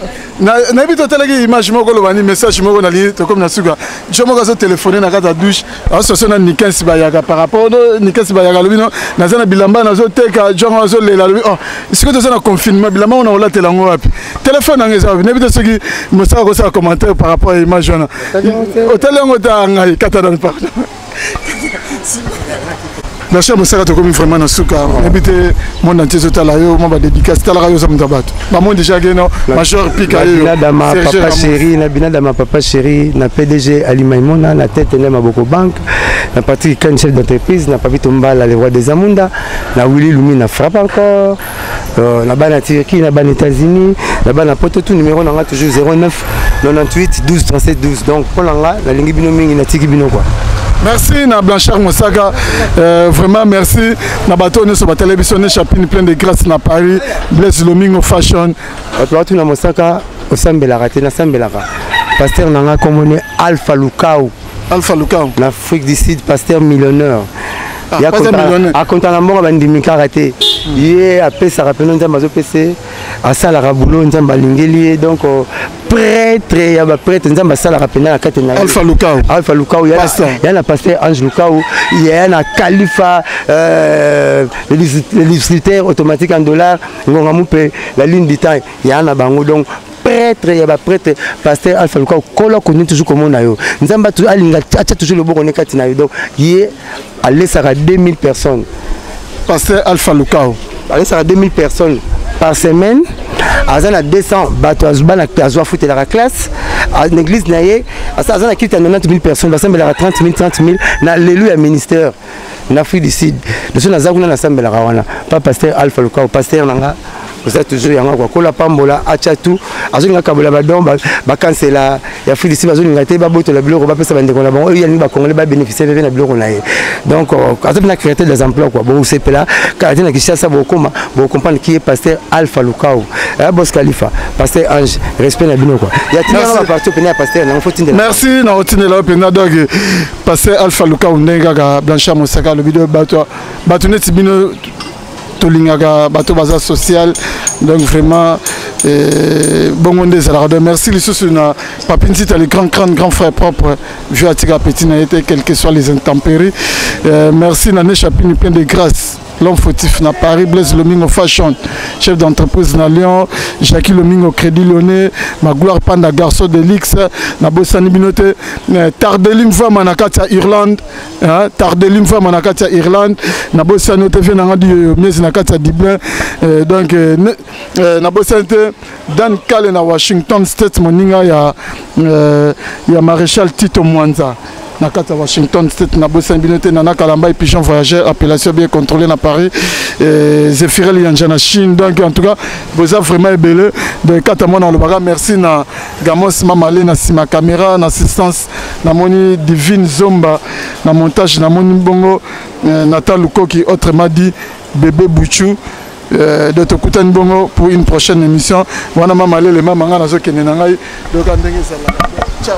na bito teleki image moko lobani message moko na li to comme na suka jomo ka so téléphoner na kata douche aso na nikensi bayaka par rapport no nikensi bayaka lobino na zana bilamba na zo teka jongo zo lela lobi oh isiko to na confinement bilamba on a tela ngo wapi téléphone na ngeza na bito soki Mosaka ko sa commentaire par rapport à image na hôtel ngo ta ngai kata dans pardon Blanchard Mosaka to comme vraiment na suka habité mon entier zo tala yo mo ba dédicace tala yo sam tabato ba mo déjà que non major pika yo ma papa chéri na binada ma papa chéri na PDG Ali Maimona na tête de Maboko Bank na Patrick Kan chef d'entreprise na Papito Mbala le roi des Amunda na Willy Lumi na frappe encore na bana Turquie na bana États-Unis na bana poto tout numéro na toujours 09 98 12 37 12 donc pour la na lingi bino mingi na tiki bino quoi. Merci na Blanchard Mosaka vraiment merci na bateau ne so ba télévision chapine plein de grâce na Paris Blaise Lomingo fashion bateau na Mosaka osambela raté na sambela pasteur nanga komone Alpha Lukau na Afrique du Sud pasteur millionnaire ya konta na mbongo bandimika raté ye apesa rapeno nzamba zo pese asala rabulo nzamba lingeli donc prêtre ya ba prêtre nzamba sala rapena na kate na Alpha Lukau ya na pasteur Ange Lukau ya na Khalifa le distributeur automatique en dollars ngonga mupe la ligne du temps ya na bango donc prêtre ya ba prêtre pasteur Alpha Lukau kola koni toujours comme on a yo nzamba tu alinga acha toujours le boko ne kate na yo donc ye aller sera 2000 personnes pasteur Alpha Lukau aller sera 2000 personnes par semaine azana 200 bato azubana azwa foot la classe à l'église naye azana quitte 90 000 personnes basambela 30 000 na l'élu à ministère na Afrique du Sud nous sommes azakuna na sambela wana pas pasteur Alpha Lukau pasteur nanga ça toujours yanga kwa kola pambola acha tout azoninga kabola badon ba cancela ya Afrique du Sud azoninga te ba boto la biloko ba pesa bande kona bon yani ba congolais ba bénéficier de na biloko naye donc azobina créer des emplois quoi bon c'est là car tena kishasa bo koma bo comprendre qui est pasteur Alpha Lukau ya boss Khalifa pasteur Ange respect na bino quoi ya tina ba partout pena pasteur na faut tindela merci na otinela pena donc pasteur Alpha Lukau ndenga ka Blanchard Mosaka le vidéo bato neti bino tolingaka bato baza social donc vraiment Bongonde Zalarado. Merci les sous na Papinzita les grands frères propres. Je à Tika Petit n'a été quelles que soient les intempéries. Merci Nané Chapini plein de grâce. L'homme fautif na Paris, Blaise Lomingo Fashion, chef d'entreprise na Lyon, Jackie Lomingo Crédit Lyonnais, Magloire Panda Garçon de l'X, na Bossani Binote, Tardelim Voix Manakatia Irlande, Tardelim Voix Manakatia Irlande, na Bossani TV na ngadi Mies Nakatia Diblin, donc na Bossani Dan Kale na Washington State moninga ya Maréchal Tito Mwanza. Nakata Washington State na Bossani Binote Nana Kalamba et Pigeon Voyageur, appellation bien contrôlée na Paris, Zéphirel Yanjana Chine. Donc en tout cas vous avez vraiment ébélé de Katamon dans le baga. Merci na Gamos Mamale na Sima Caméra na assistance na Moni Divine Zomba na montage na Moni Bongo Natal Lukoki autrement dit Bébé Bouchou de Tokutan Bongo pour une prochaine émission. Wana Mamale le mamanga nazo kenenangai donc andenge sala. Ciao.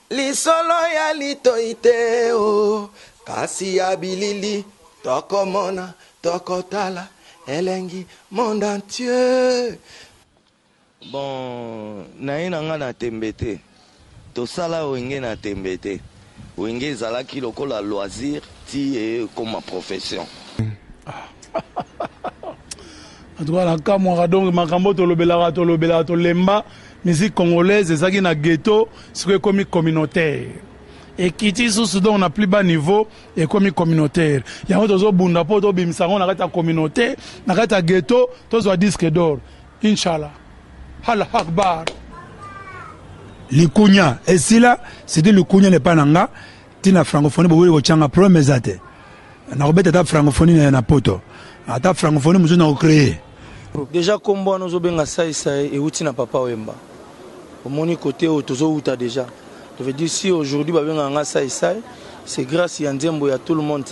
Lisolo ya litoite o kasi ya bilili tokomona tokotala elengi monde entier. Bon naina nga na tembete tosala wenge na tembete wenge zalaki lokola loisir ti comme profession. En tout cas la kamwa donc makambo tolobela tolemba musique congolaise ezaki na ghetto c'est comme communautaire et kiti sous donc na plus bas niveau et comme communautaire yango tozo bunda po to bimsango na kata communauté na kata ghetto tozo disque d'or inchallah Allah akbar likunya esila c'était likunya le pananga tina francophonie bo ko changa promesse ate na robeta ta francophonie na poto ata francophonie muzo na créer déjà kombo nozo benga sai et uti na papa Wemba. Au mon côté, au tozo uta déjà. Je veux dire, si aujourd'hui, c'est grâce à Nzembo, à tout le monde,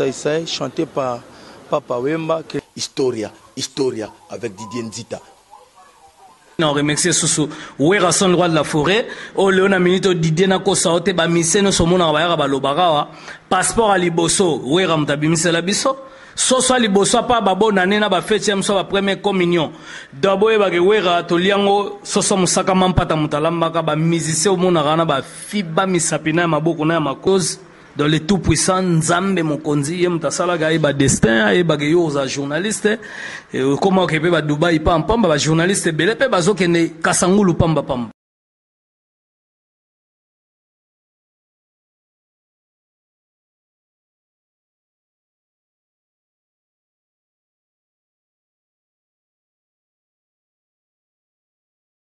chanté par Papa Wemba. Historia avec Didier Nzita. On remercie Soussou. Où est son droit de la forêt? Oh, Léona Minito Didier Nako Saote, Bamise, no Somona Bayara Balobarawa. Passeport à Liboso. Où est Ramtabimise Labiso? Soso liboso pa babo nanena ba fête ya mso ba première communion dabo e ba gewera to liango soso musaka mampata mutalamba ka ba musicien au mona rana ba fiba misapina maboko na makoz dans le tout puissant Nzambe mokonzi ye mutasala ga e ba destin e ba geyo za journaliste comment que pe ba Dubai pam pam ba journaliste belé pe bazokene kasangulu pamba pamba